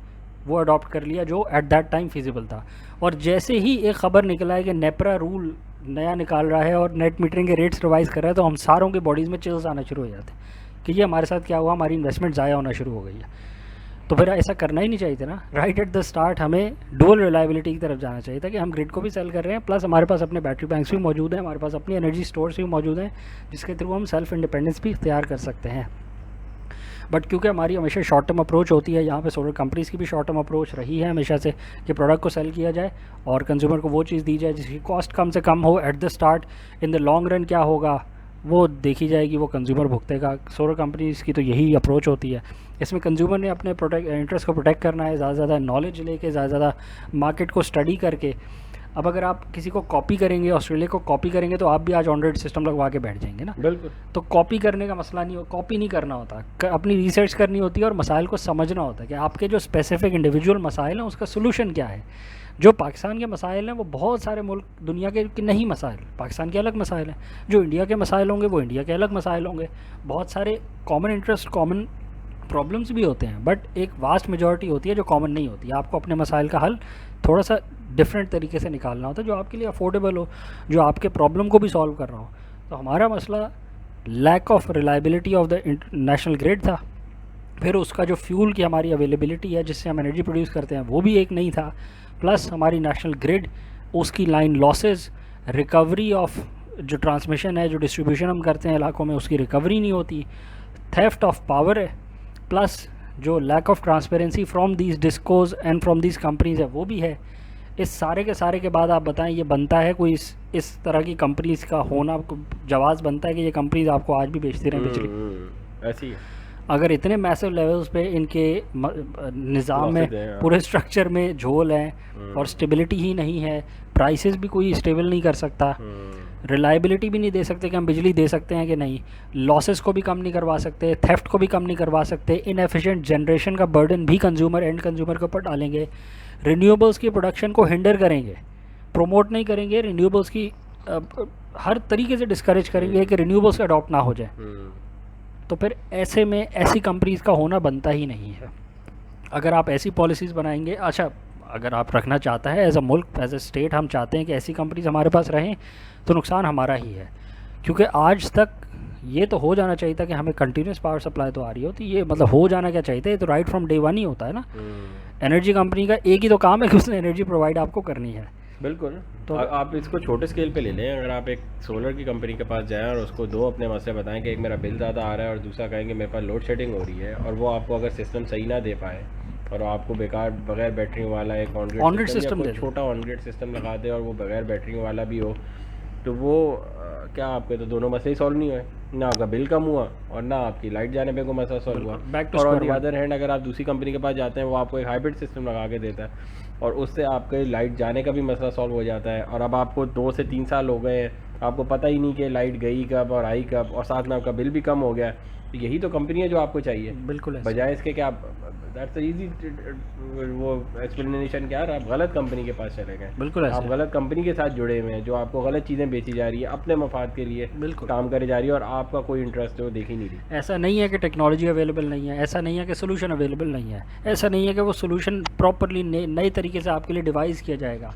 S2: वो अडॉप्ट कर लिया जो एट दैट टाइम फिजिबल था। और जैसे ही एक ख़बर निकला है कि नेपरा रूल नया निकाल रहा है और नेट मीटरिंग के रेट्स रिवाइज़ कर रहा है, तो हम सारों के बॉडीज़ में चिल्स आना शुरू हो जाते हैं कि ये हमारे साथ क्या हुआ, हमारी इन्वेस्टमेंट ज़ाया होना शुरू हो गई है। तो फिर ऐसा करना ही नहीं चाहिए था ना। राइट एट द स्टार्ट हमें डुअल रिलायबिलिटी की तरफ जाना चाहिए था कि हम ग्रिड को भी सेल कर रहे हैं, प्लस हमारे पास अपने बैटरी बैंक्स भी मौजूद हैं, हमारे पास अपनी एनर्जी स्टोर्स भी मौजूद हैं, जिसके थ्रू हम सेल्फ इंडिपेंडेंस भी इख्तियार कर सकते हैं। बट क्योंकि हमारी हमेशा शॉर्ट टर्म अप्रोच होती है, यहाँ पे सोलर कंपनीज़ की भी शॉर्ट टर्म अप्रोच रही है हमेशा से कि प्रोडक्ट को सेल किया जाए और कंज्यूमर को वो चीज़ दी जाए जिसकी कॉस्ट कम से कम हो at the start. In the long run क्या होगा वो देखी जाएगी, वो कंज्यूमर भुगतेगा। सोलर कंपनीज़ की तो यही अप्रोच होती है। इसमें कंज्यूमर ने अपने इंटरेस्ट को प्रोटेक्ट करना है, ज़्यादा से ज़्यादा नॉलेज लेके, ज़्यादा से ज़्यादा मार्केट को स्टडी करके। अब अगर आप किसी को कॉपी करेंगे, ऑस्ट्रेलिया को कॉपी करेंगे, तो आप भी आज ऑन-ग्रिड सिस्टम लगवा के बैठ जाएंगे ना।
S1: बिल्कुल।
S2: तो कॉपी करने का मसला नहीं हो, कॉपी नहीं करना होता, अपनी रिसर्च करनी होती है और मसाइल को समझना होता है कि आपके जो स्पेसिफिक इंडिविजुअल मसाइल हैं उसका सोल्यूशन क्या है। जो पाकिस्तान के मसाइल हैं वो बहुत सारे मुल्क दुनिया के नहीं मसाइल, पाकिस्तान के अलग मसाइल हैं। जो इंडिया के मसाइल होंगे वो इंडिया के अलग मसाइल होंगे। बहुत सारे कॉमन इंटरेस्ट, कॉमन प्रॉब्लम्स भी होते हैं, बट एक वास्ट मेजॉरिटी होती है जो कॉमन नहीं होती। आपको अपने मसाइल का हल थोड़ा सा डिफरेंट तरीके से निकालना होता है जो आपके लिए अफोर्डेबल हो, जो आपके प्रॉब्लम को भी सॉल्व कर रहा हो। तो हमारा मसला lack of reliability of the national grid था। फिर उसका जो फ्यूल की हमारी अवेलेबिलिटी है जिससे हम एनर्जी प्रोड्यूस करते हैं वो भी एक नहीं था। प्लस हमारी नेशनल ग्रिड, उसकी लाइन लॉसेस, रिकवरी ऑफ जो ट्रांसमिशन है, जो डिस्ट्रीब्यूशन हम करते हैं इलाकों में, उसकी रिकवरी नहीं होती। थेफ्ट ऑफ पावर है, प्लस जो lack of transparency from these discoms and from these companies है वो भी है। इस सारे के बाद आप बताएं ये बनता है कोई इस तरह की कंपनीज का होना जवाज़ बनता है कि ये कंपनीज आपको आज भी बेचती रहें बिजली?
S1: ऐसी
S2: अगर इतने मैसिव लेवल्स पे इनके निज़ाम में पूरे स्ट्रक्चर में झोल है और स्टेबिलिटी ही नहीं है, प्राइसेस भी कोई स्टेबल नहीं कर सकता, रिलायबिलिटी भी नहीं दे सकते कि हम बिजली दे सकते हैं कि नहीं, लॉसेस को भी कम नहीं करवा सकते, थेफ्ट को भी कम नहीं करवा सकते, इनएफिशिएंट जनरेशन का बर्डन भी एंड कंज्यूमर के ऊपर डालेंगे, रिन्यूएबल्स की प्रोडक्शन को हिंडर करेंगे, प्रमोट नहीं करेंगे, रिन्यूएबल्स की हर तरीके से डिस्करेज करेंगे कि रिन्यूएबल्स अडॉप्ट ना हो जाए, तो फिर ऐसे में ऐसी कंपनीज़ का होना बनता ही नहीं है। अगर आप ऐसी पॉलिसीज़ बनाएंगे, अच्छा अगर आप रखना चाहता है एज अ मुल्क एज अ स्टेट हम चाहते हैं कि ऐसी कंपनीज़ हमारे पास रहें, तो नुकसान हमारा ही है, क्योंकि आज तक ये तो हो जाना चाहिए था कि हमें कंटिन्यूस पावर सप्लाई तो आ रही होती, ये मतलब हो जाना क्या चाहिए था, ये तो राइट फ्रॉम डे वन ही होता है ना। एनर्जी कंपनी का एक ही तो काम है कि उसने एनर्जी प्रोवाइड आपको करनी है।
S1: बिल्कुल। तो आप इसको छोटे स्केल पे ले लें, अगर आप एक सोलर की कंपनी के पास जाएं और उसको दो अपने मसले बताएं कि एक मेरा बिल ज़्यादा आ रहा है और दूसरा कहेंगे मेरे पास लोड शेडिंग हो रही है, और वो आपको अगर सिस्टम सही ना दे पाए और आपको बेकार बगैर बैटरी वाला एक ऑन ग्रिड सिस्टम छोटा ऑन ग्रिड सिस्टम लगा दे और वो बगैर बैटरी वाला भी हो, तो वो क्या आपके तो दोनों मसले ही सॉल्व नहीं हुए, ना आपका बिल कम हुआ और ना आपकी लाइट जाने पे कोई मसला सॉल्व हुआ। और ऑन द अदर हैंड अगर आप दूसरी कंपनी के पास जाते हैं वो आपको एक हाइब्रिड सिस्टम लगा के देता है और उससे आपके लाइट जाने का भी मसला सॉल्व हो जाता है, और अब आपको 2 से 3 साल हो गए हैं, आपको पता ही नहीं कि लाइट गई कब और आई कब, और साथ में आपका बिल भी कम हो गया। यही तो कंपनी है जो आपको चाहिए,
S2: बिल्कुल
S1: बजाय इसके कि आप दैट्स इजी वो एक्सप्लेनेशन क्या है, आप गलत कंपनी के पास चले गए,
S2: बिल्कुल
S1: आप गलत कंपनी के साथ जुड़े हुए हैं जो आपको गलत चीज़ें बेची जा रही है, अपने मफाद के लिए
S2: बिल्कुल
S1: काम करे जा रही है, और आपका कोई इंटरेस्ट वो देख ही नहीं रही।
S2: ऐसा नहीं है कि टेक्नोलॉजी अवेलेबल नहीं है, ऐसा नहीं है कि सोल्यूशन अवेलेबल नहीं है, ऐसा नहीं है कि वो सोल्यूशन प्रॉपरली नए तरीके से आपके लिए डिवाइस किया जाएगा,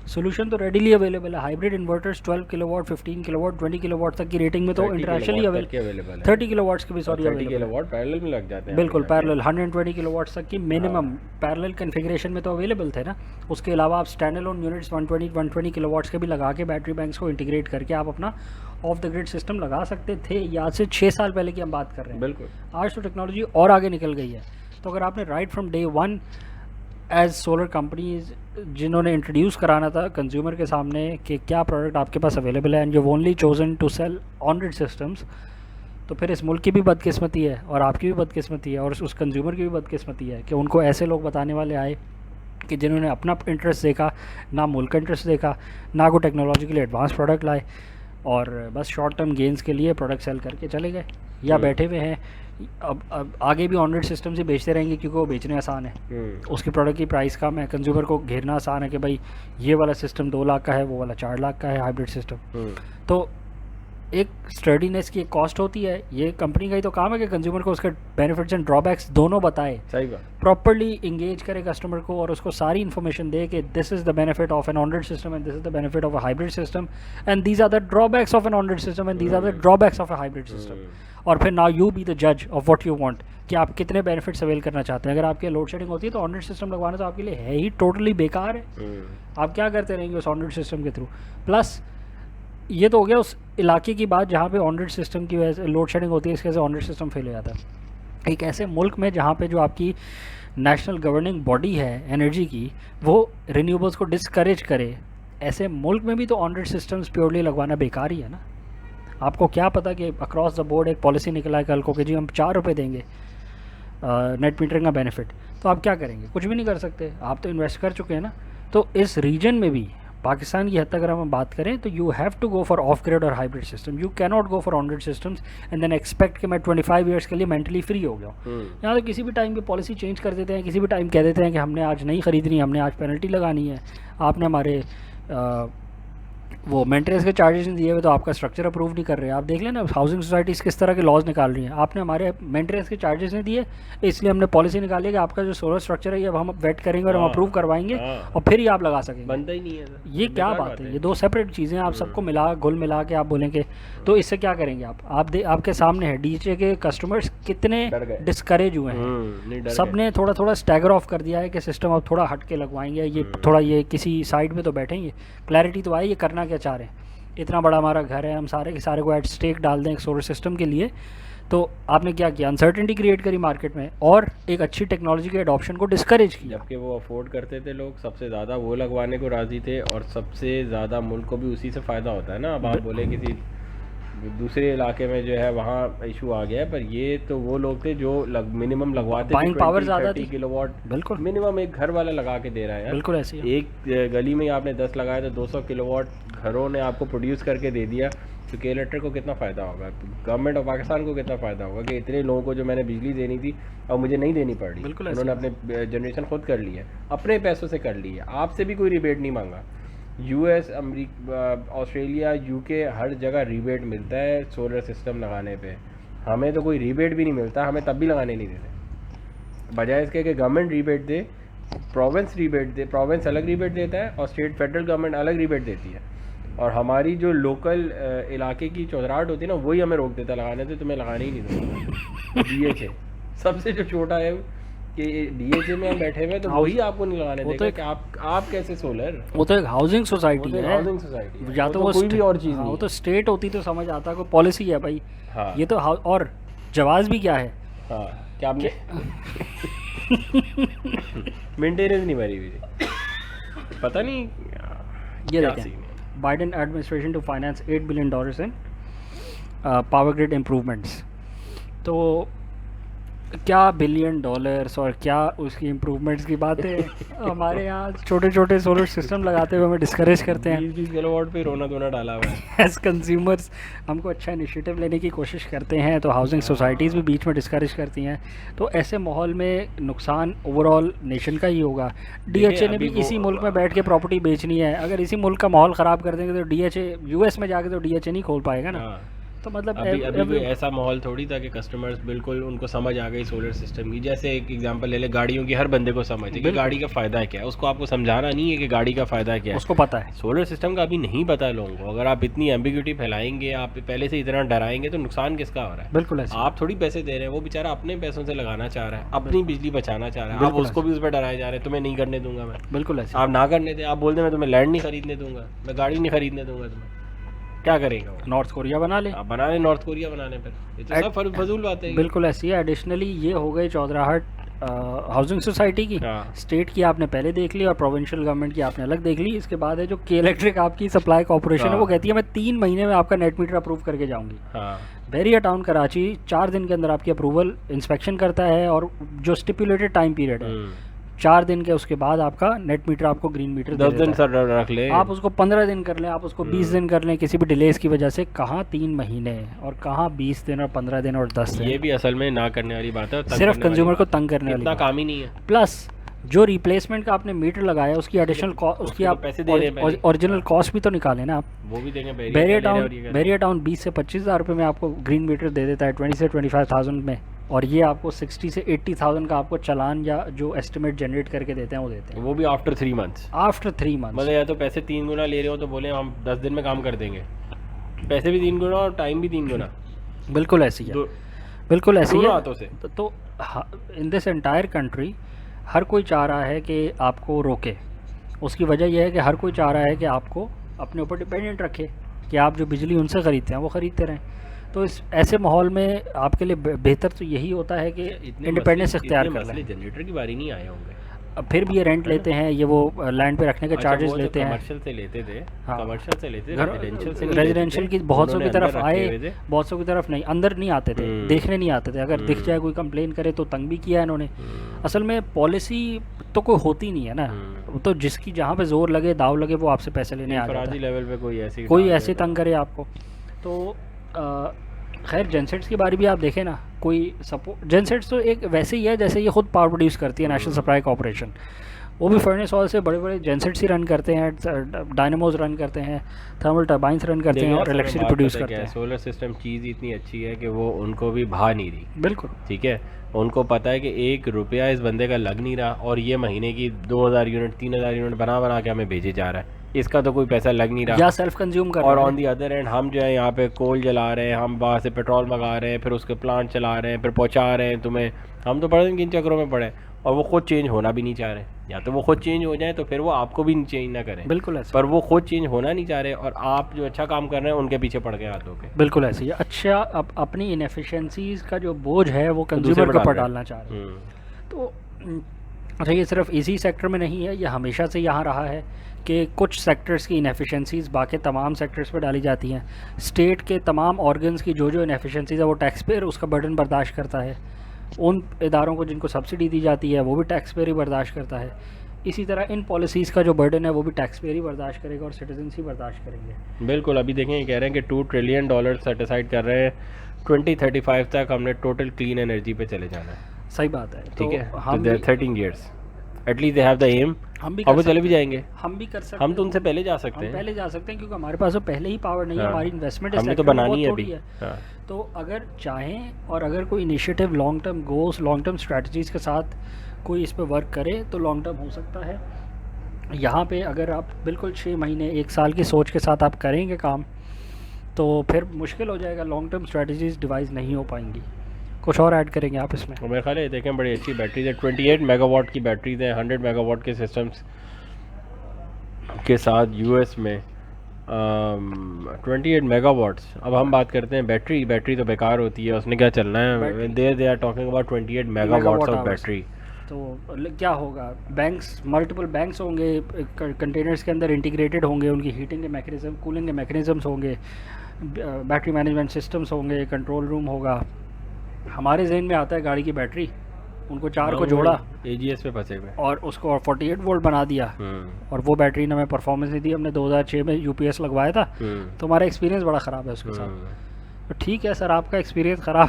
S2: सोल्यूशन तो रेडीली अवेलेबल है। Hybrid inverters 12 kilowatt, 15 kilowatt, 20 kilowatt तक की रेटिंग में तो इंटरनेशनली अवेलेबल है, 30 किलोवाट्स की भी सॉरी
S1: 30 किलोवाट पैरेलल में लग जाते हैं,
S2: बिल्कुल पैरेलल 120 किलोवाट्स तक की मिनिमम पैरेलल कॉन्फ़िगरेशन में तो अवेलेबल थे ना। उसके अलावा आप स्टैंड अलोन यूनिट्स 120 किलोवाट्स के भी लगा के बैटरी बैंक्स को इंटीग्रेट करके आप अपना ऑफ द ग्रिड सिस्टम लगा सकते थे, या आज से 6 साल पहले की हम बात कर रहे हैं।
S1: बिल्कुल
S2: आज तो टेक्नोलॉजी और आगे निकल गई है। तो अगर आपने right from day one as solar companies जिन्होंने इंट्रोड्यूस कराना था कंज्यूमर के सामने कि क्या प्रोडक्ट आपके पास अवेलेबल है and you only chosen to sell on grid systems, तो फिर इस मुल्क की भी बदकिस्मती है और आपकी भी बदकिस्मती है और उस कंज्यूमर की भी बदकिस्मती है कि उनको ऐसे लोग बताने वाले आए कि जिन्होंने अपना इंटरेस्ट देखा, ना मुल्क का इंटरेस्ट देखा, ना कोई टेक्नोलॉजिकली एडवांस प्रोडक्ट लाए, और बस शॉर्ट टर्म गेंस के लिए प्रोडक्ट सेल करके चले गए या बैठे हुए हैं। अब आगे भी ऑनरेड सिस्टम से बेचते रहेंगे क्योंकि वो बेचने आसान है, उसकी प्रोडक्ट की प्राइस कम है, कंज्यूमर को घेरना आसान है कि भाई ये वाला सिस्टम 2 लाख का है, वो वाला 4 लाख का है हाइब्रिड सिस्टम। तो एक स्टडीनेस की एक कॉस्ट होती है, ये कंपनी का ही तो काम है कि कंज्यूमर को उसके बेनिफिट्स एंड ड्रॉबैक्स दोनों बताए,
S1: सही बात,
S2: प्रॉपर्ली इंगेज करे कस्टमर को और उसको सारी इन्फॉर्मेशन दे कि this is the benefit of an on grid system and this is the benefit of a hybrid system and these are the drawbacks of an on grid system and these are the drawbacks of a hybrid system. और फिर now you be the जज of what you want कि आप कितने benefits avail करना चाहते हैं। अगर आपकी लोड शेडिंग होती है तो ऑनग्रिड सिस्टम लगवाना तो आपके लिए है ही टोटली बेकार है, आप क्या करते रहेंगे उस ऑनग्रिड सिस्टम के थ्रू। प्लस ये तो हो गया उस इलाके की बात जहाँ पे ऑनग्रिड सिस्टम की वजह से लोड शेडिंग होती है, इसके वजह से ऑनग्रिड सिस्टम फेल हो जाता है। एक ऐसे मुल्क में जहाँ पे जो आपकी नेशनल गवर्निंग बॉडी है एनर्जी की वो रिन्यूएबल्स को डिस्करेज करे, ऐसे मुल्क में भी तो ऑनग्रिड सिस्टम्स प्योरली लगवाना बेकार ही है ना। आपको क्या पता कि अक्रॉस द बोर्ड एक पॉलिसी निकला है कल को कि जी हम 4 रुपये देंगे नेट मीटरिंग का बेनिफिट, तो आप क्या करेंगे? कुछ भी नहीं कर सकते, आप तो इन्वेस्ट कर चुके हैं ना। तो इस रीजन में भी पाकिस्तान की हद तक अगर हम बात करें तो you have to go for off grid और hybrid system, you can not go for on grid systems and then expect कि मैं 25 ईयर्स के लिए मेंटली फ्री हो गया हूँ। यहाँ तो किसी भी टाइम पे पॉलिसी चेंज कर देते हैं, किसी भी टाइम कह देते हैं कि हमने आज नहीं ख़रीदनी, हमने आज पेनल्टी लगानी है, आपने हमारे वो मेंटेनेंस के चार्जेस नहीं दिए हुए तो आपका स्ट्रक्चर अप्रूव नहीं कर रहे। आप देख लेना हाउसिंग सोसाइटीज़ किस तरह के लॉज निकाल रही हैं, आपने हमारे मेंटेनेंस के चार्जेस नहीं दिए इसलिए हमने पॉलिसी निकाली कि आपका जो सोलर स्ट्रक्चर है ये अब हम वेट करेंगे और हम अप्रूव करवाएंगे और फिर ही आप लगा सकेंगे।
S1: बनता ही नहीं है,
S2: ये क्या बात है? ये 2 सेपरेट चीज़ें आप सबको मिला घुल मिला के आप बोलेंगे तो इससे क्या करेंगे आप? आपके सामने है डीजे के कस्टमर्स कितने डिस्करेज हुए हैं, सब ने थोड़ा थोड़ा स्टैगर ऑफ कर दिया है कि सिस्टम अब थोड़ा हट के लगवाएंगे, ये थोड़ा ये किसी साइड में तो बैठेंगे, क्लैरिटी तो आई ये करना क्या चाह रहे हैं। इतना बड़ा हमारा घर है, हम सारे के सारे को एट स्टेक डाल दें एक सोलर सिस्टम के लिए, तो आपने क्या किया, अनसर्टेनिटी क्रिएट करी मार्केट में और एक अच्छी टेक्नोलॉजी के एडॉप्शन को डिस्करेज किया।
S1: जबकि वो अफोर्ड करते थे लोग, सबसे ज़्यादा वो लगवाने को राज़ी थे, और सबसे ज़्यादा मुल्क को भी उसी से फ़ायदा होता है ना। अब आप बोले किसी दूसरे इलाके में जो है वहाँ इशू आ गया है, पर ये तो वो लोग थे जो मिनिमम लगवाते थे।
S2: बाइंग पावर ज़्यादा थी,
S1: किलोवाट
S2: बिल्कुल
S1: मिनिमम एक घर वाला लगा के दे रहा है यार।
S2: बिल्कुल ऐसे ही।
S1: एक गली में आपने 10 लगाए तो 200 किलोवाट घरों ने आपको प्रोड्यूस करके दे दिया। तो के इलेक्ट्रिक को कितना फ़ायदा होगा, गवर्नमेंट ऑफ पाकिस्तान को कितना फ़ायदा होगा कि इतने लोगों को जो मैंने बिजली देनी थी और मुझे नहीं देनी पड़ रही।
S2: बिल्कुल
S1: उन्होंने अपने जनरेशन खुद कर ली है, अपने पैसों से कर ली है, आपसे भी कोई रिबेट नहीं मांगा। यूएस, अमेरिका, ऑस्ट्रेलिया, यूके, हर जगह रिबेट मिलता है सोलर सिस्टम लगाने पे। हमें तो कोई रिबेट भी नहीं मिलता, हमें तब भी लगाने नहीं देते। बजाय इसके कि गवर्नमेंट रिबेट दे, प्रोविंस रिबेट दे, प्रोविंस अलग रिबेट देता है और स्टेट फेडरल गवर्नमेंट अलग रिबेट देती है, और हमारी जो लोकल इलाके की चौधराहट होती है ना, वही हमें रोक देता है लगाने से। तुम्हें लगाने ही नहीं दूँगा। DHA सबसे जो छोटा है कि DHA में हम बैठे हुए, तो वही आपको नहीं लगाने देगा कि आप कैसे सोलर।
S2: वो तो एक हाउसिंग सोसाइटी है,
S1: हाउसिंग सोसाइटी
S2: या तो वो
S1: कोई भी और चीज़ नहीं।
S2: वो तो स्टेट होती तो समझ आता, कोई पॉलिसी है भाई।
S1: हाँ,
S2: ये तो और जवाब भी क्या है।
S1: हाँ, क्या आपने मेंटेनेंस नहीं भरी हुई, पता नहीं
S2: ये
S1: क्या
S2: देखें,
S1: सीन है।
S2: Biden administration to finance $8 billion in power grid improvements. तो क्या $1 बिलियन और क्या उसकी इम्प्रूवमेंट्स की बात है। हमारे यहाँ छोटे छोटे सोलर सिस्टम लगाते हुए हमें डिस्करेज करते हैं।
S1: 20 किलोवाट पे रोना धोना डाला हुआ है।
S2: एज कंज्यूमर्स हमको अच्छा इनिशिएटिव लेने की कोशिश करते हैं, तो हाउसिंग सोसाइटीज़ भी बीच में डिस्करेज करती हैं। तो ऐसे माहौल में नुकसान ओवरऑल नेशन का ही होगा। DHA ने भी इसी मुल्क में बैठ के प्रॉपर्टी बेचनी है। अगर इसी मुल्क का माहौल ख़राब कर देंगे तो DHA US में जाके तो DHA नहीं खोल पाएगा ना। तो मतलब
S1: अभी ऐसा माहौल थोड़ी था कि कस्टमर्स बिल्कुल उनको समझ आ गई सोलर सिस्टम की। जैसे एक एग्जांपल ले ले, गाड़ियों की हर बंदे को समझ है कि गाड़ी का फ़ायदा क्या है। उसको आपको समझाना नहीं है कि गाड़ी का फ़ायदा क्या है,
S2: उसको पता है।
S1: सोलर सिस्टम का अभी नहीं पता है लोगों को। अगर आप इतनी एम्बिग्यूटी फैलाएंगे, आप पहले से इतना डराएंगे, तो नुकसान किसका हो रहा है।
S2: बिल्कुल ऐसे।
S1: आप थोड़ी पैसे दे रहे हैं, वो बेचारा अपने पैसों से लगाना चाह रहा है, अपनी बिजली बचाना चाह रहा है। आप उसको भी उस पर डराए जा रहे हैं, तुम्हें नहीं करने दूंगा मैं।
S2: बिल्कुल ऐसे।
S1: आप ना करने दे, आप बोल दे मैं तुम्हें लैंड नहीं खरीदने दूंगा, मैं गाड़ी नहीं खरीदने दूंगा, तुम्हें क्या करेगा वो?
S2: नॉर्थ कोरिया बना ले।
S1: आप बना ले नॉर्थ कोरिया बनाने पर, ये तो सब फजूल बातें हैं।
S2: बिल्कुल ऐसी है। एडिशनली ये हो गई चौधराहट हाउसिंग सोसाइटी की। स्टेट की आपने पहले देख ली और प्रोविंशियल गवर्नमेंट की आपने अलग देख ली। इसके बाद है जो के इलेक्ट्रिक आपकी सप्लाई कॉर्पोरेशन है, वो कहती है मैं 3 महीने में आपका नेट मीटर अप्रूव करके जाऊंगी। बैरिया टाउन कराची 4 दिन के अंदर आपकी अप्रूवल इंस्पेक्शन करता है, और जो स्टिपुलेटेड टाइम पीरियड है 4 दिन के, उसके बाद आपका नेट मीटर आपको ग्रीन मीटर
S1: 10 दिन सर रख ले।
S2: आप उसको 15 दिन कर लें, आप उसको 20 दिन कर लें, किसी भी डिलेस की वजह से। कहाँ 3 महीने और कहाँ 20 दिन और 15 दिन और 10 दिन।
S1: ये भी असल में ना करने वाली बात है,
S2: सिर्फ कंज्यूमर को तंग करने वाली,
S1: इतना काम ही नहीं है।
S2: प्लस जो रिप्लेसमेंट का आपने मीटर लगाया उसकी एडिशनल उसकी आप
S1: पैसे दे रहे हैं,
S2: ओरिजिनल कॉस्ट भी तो निकालें ना आप।
S1: वो भी देंगे।
S2: बैरिया टाउन 20 से 25,000 रुपये में आपको ग्रीन मीटर दे देता है 20 से 25,000 में, और ये आपको 60 से 80,000 का आपको चालान या जो एस्टिमेट जनरेट करके देते हैं वो देते हैं।
S1: वो भी आफ्टर 3 मंथ्स।
S2: आफ्टर 3 मंथ्स
S1: मतलब या तो पैसे 3 गुना ले रहे हो तो बोले हम 10 दिन में काम कर देंगे, पैसे भी 3 गुना और टाइम भी 3 गुना।
S2: बिल्कुल ऐसी है, बिल्कुल ऐसी है।
S1: हाथों से
S2: तो इन दिस एंटायर कंट्री हर कोई चाह रहा है कि आपको रोके। उसकी वजह यह है कि हर कोई चाह रहा है कि आपको अपने ऊपर डिपेंडेंट रखे, कि आप जो बिजली उनसे ख़रीदते हैं वो ख़रीदते रहें। तो इस ऐसे माहौल में आपके लिए बेहतर तो यही होता है कि इंडिपेंडेंस इख्तियार कर लें।
S1: जनरेटर की बारी नहीं आए होंगे,
S2: अब फिर भी ये रेंट लेते हैं, ये वो लैंड पे रखने के चार्जेस लेते हैं।
S1: कमर्शियल से लेते थे,
S2: हाँ,
S1: कमर्शियल से लेते थे,
S2: रेजिडेंशियल की बहुत सौ की तरफ आए, बहुत सौ की तरफ नहीं, अंदर नहीं आते थे, देखने नहीं आते थे। अगर दिख जाए कोई कंप्लेन करे तो तंग भी किया इन्होंने। असल में पॉलिसी तो कोई होती नहीं है ना, तो जिसकी जहाँ पे जोर लगे, दाव लगे, वो आपसे पैसे लेने आ जाता है।
S1: लेवल पे
S2: कोई ऐसे तंग करे आपको। तो खैर जेनसेट्स की बारी भी आप देखें ना, कोई सपोर्ट जेनसेट्स तो एक वैसे ही है जैसे ये खुद पावर प्रोड्यूस करती है नेशनल सप्लाई कॉर्पोरेशन। वो भी फर्नेस हॉल से बड़े बड़े जेनसेट्स ही रन करते हैं, डायनेमोज रन करते हैं, थर्मल टर्बाइंस रन करते हैं और इलेक्ट्रिसिटी प्रोड्यूस करते हैं।
S1: सोलर सिस्टम चीज़ इतनी अच्छी है कि वो उनको भी भा नहीं रही।
S2: बिल्कुल
S1: ठीक है, उनको पता है कि 1 रुपया इस बंदे का लग नहीं रहा, और ये महीने की 2000 यूनिट 3000 यूनिट बना के हमें भेजे जा रहा है, इसका तो कोई पैसा लग नहीं रहा,
S2: या सेल्फ कंज्यूम कर।
S1: और ऑन दी अदर एंड हम जो है यहाँ पे कोल जला रहे हैं, हम बाहर से पेट्रोल मंगा रहे हैं, फिर उसके प्लांट चला रहे हैं, फिर पहुँचा रहे हैं तुम्हें। हम तो पड़े किन चक्रों में पड़े, और वो खुद चेंज होना भी नहीं चाह रहे। या तो वो खुद चेंज हो जाए तो फिर वो आपको भी चेंज ना करें,
S2: बिल्कुल ऐसे,
S1: पर वो खुद चेंज होना नहीं चाह रहे और आप जो अच्छा काम कर रहे हैं उनके पीछे पड़ गए हाथों के।
S2: बिल्कुल ऐसे ही अच्छा अपनी इनएफिशिएंसीज का जो बोझ है वो
S1: तो दूसरे
S2: कंज्यूमर
S1: पे
S2: के ऊपर
S1: डाल रहे
S2: डालना चाह रहे हैं।
S1: हैं।
S2: तो अच्छा, ये सिर्फ इसी सेक्टर में नहीं है, ये हमेशा से यहाँ रहा है कि कुछ सेक्टर्स की इनएफिशिएंसीज बाकी तमाम सेक्टर्स पे डाली जाती हैं। स्टेट के तमाम ऑर्गन्स की जो इनएफिशिएंसीज है वो टैक्स पेयर उसका बर्डन बर्दाश्त करता है। उन इदारों को जिनको सब्सिडी दी जाती है वो भी टैक्स पेयर ही बर्दाश्त करता है। इसी तरह इन पॉलिसीज़ का जो बर्डन है वो भी टैक्स पेयर ही बर्दाश्त करेगा और सिटीजन्स ही बर्दाश्त करेंगे।
S1: बिल्कुल, अभी देखें ये कह रहे हैं कि $2 ट्रिलियन सेट असाइड कर रहे हैं, 2035 तक हमने टोटल क्लीन एनर्जी पे चले जाना है।
S2: सही बात है।
S1: ठीक है,
S2: हम
S1: तो 13 years at least they have the aim,
S2: हम भी
S1: और
S2: कर
S1: वो चले भी
S2: सकते
S1: जाएंगे।
S2: हैं, हम भी कर सकते
S1: हम तो
S2: हैं,
S1: उनसे पहले जा सकते
S2: हम
S1: हैं।
S2: पहले जा सकते हैं क्योंकि हमारे पास तो पहले ही पावर नहीं है,
S1: हाँ,
S2: हमारी इन्वेस्टमेंट
S1: हमने तो बनानी है अभी। हाँ।
S2: तो अगर चाहें और अगर कोई initiative long term goals, long term strategies के साथ कोई इस पर वर्क करे तो लॉन्ग टर्म हो सकता है। यहाँ पे अगर आप बिल्कुल 6 महीने 1 साल की सोच के साथ आप करेंगे काम तो फिर मुश्किल हो जाएगा, लॉन्ग टर्म स्ट्रेटजीज डिवाइस नहीं हो पाएंगी। कुछ और ऐड करेंगे आप इसमें?
S1: मेरे ख्याल है देखें बड़ी अच्छी बैटरीज है, 28 मेगावाट की बैटरीज हैं, 100 मेगावाट के सिस्टम्स के साथ यूएस में 28 मेगावाट्स। अब हम बात करते हैं बैटरी तो बेकार होती है, उसने क्या चलना है। They are talking about 28 megawatts of battery.
S2: तो क्या होगा, बैंक्स, मल्टीपल बैंक्स होंगे, कंटेनर्स के अंदर इंटीग्रेटेड होंगे, उनकी हीटिंग के मैकेनिज्म, कूलिंग के मैकेनिज्म्स होंगे, बैटरी मैनेजमेंट सिस्टम्स होंगे, कंट्रोल रूम होगा। हमारे जहन में आता है गाड़ी की बैटरी, उनको 4 को जोड़ा
S1: एजीएस पे फंसे हुए
S2: और उसको 48 वोल्ट बना दिया और वो बैटरी ने हमें परफॉर्मेंस नहीं दी। हमने 2006 में यूपीएस लगवाया था तो हमारा एक्सपीरियंस बड़ा ख़राब है उसके साथ। तो ठीक है सर, आपका एक्सपीरियंस ख़राब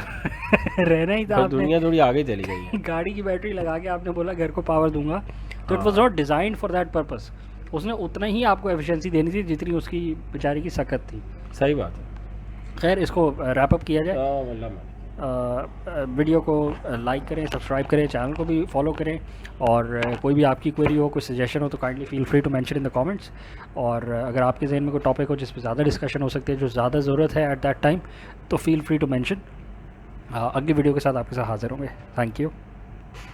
S2: रहना ही था।
S1: तो दुनिया थोड़ी आगे चली गई है।
S2: गाड़ी की बैटरी लगा के आपने बोला घर को पावर दूंगा, तो it was not designed for that purpose. उसने उतना ही आपको एफिशिएंसी देनी थी जितनी उसकी बेचारी की सकत थी।
S1: सही बात है।
S2: खैर, इसको रैप अप किया जाए। वीडियो को लाइक करें, सब्सक्राइब करें, चैनल को भी फॉलो करें, और कोई भी आपकी क्वेरी हो, कोई सजेशन हो तो kindly feel free to mention in the comments. और अगर आपके जहन में कोई टॉपिक हो जिस पे ज़्यादा डिस्कशन हो सकती है, जो ज़्यादा ज़रूरत है एट दैट टाइम, तो फील फ्री टू मेंशन। अगली वीडियो के साथ आपके साथ हाजिर होंगे। Thank you.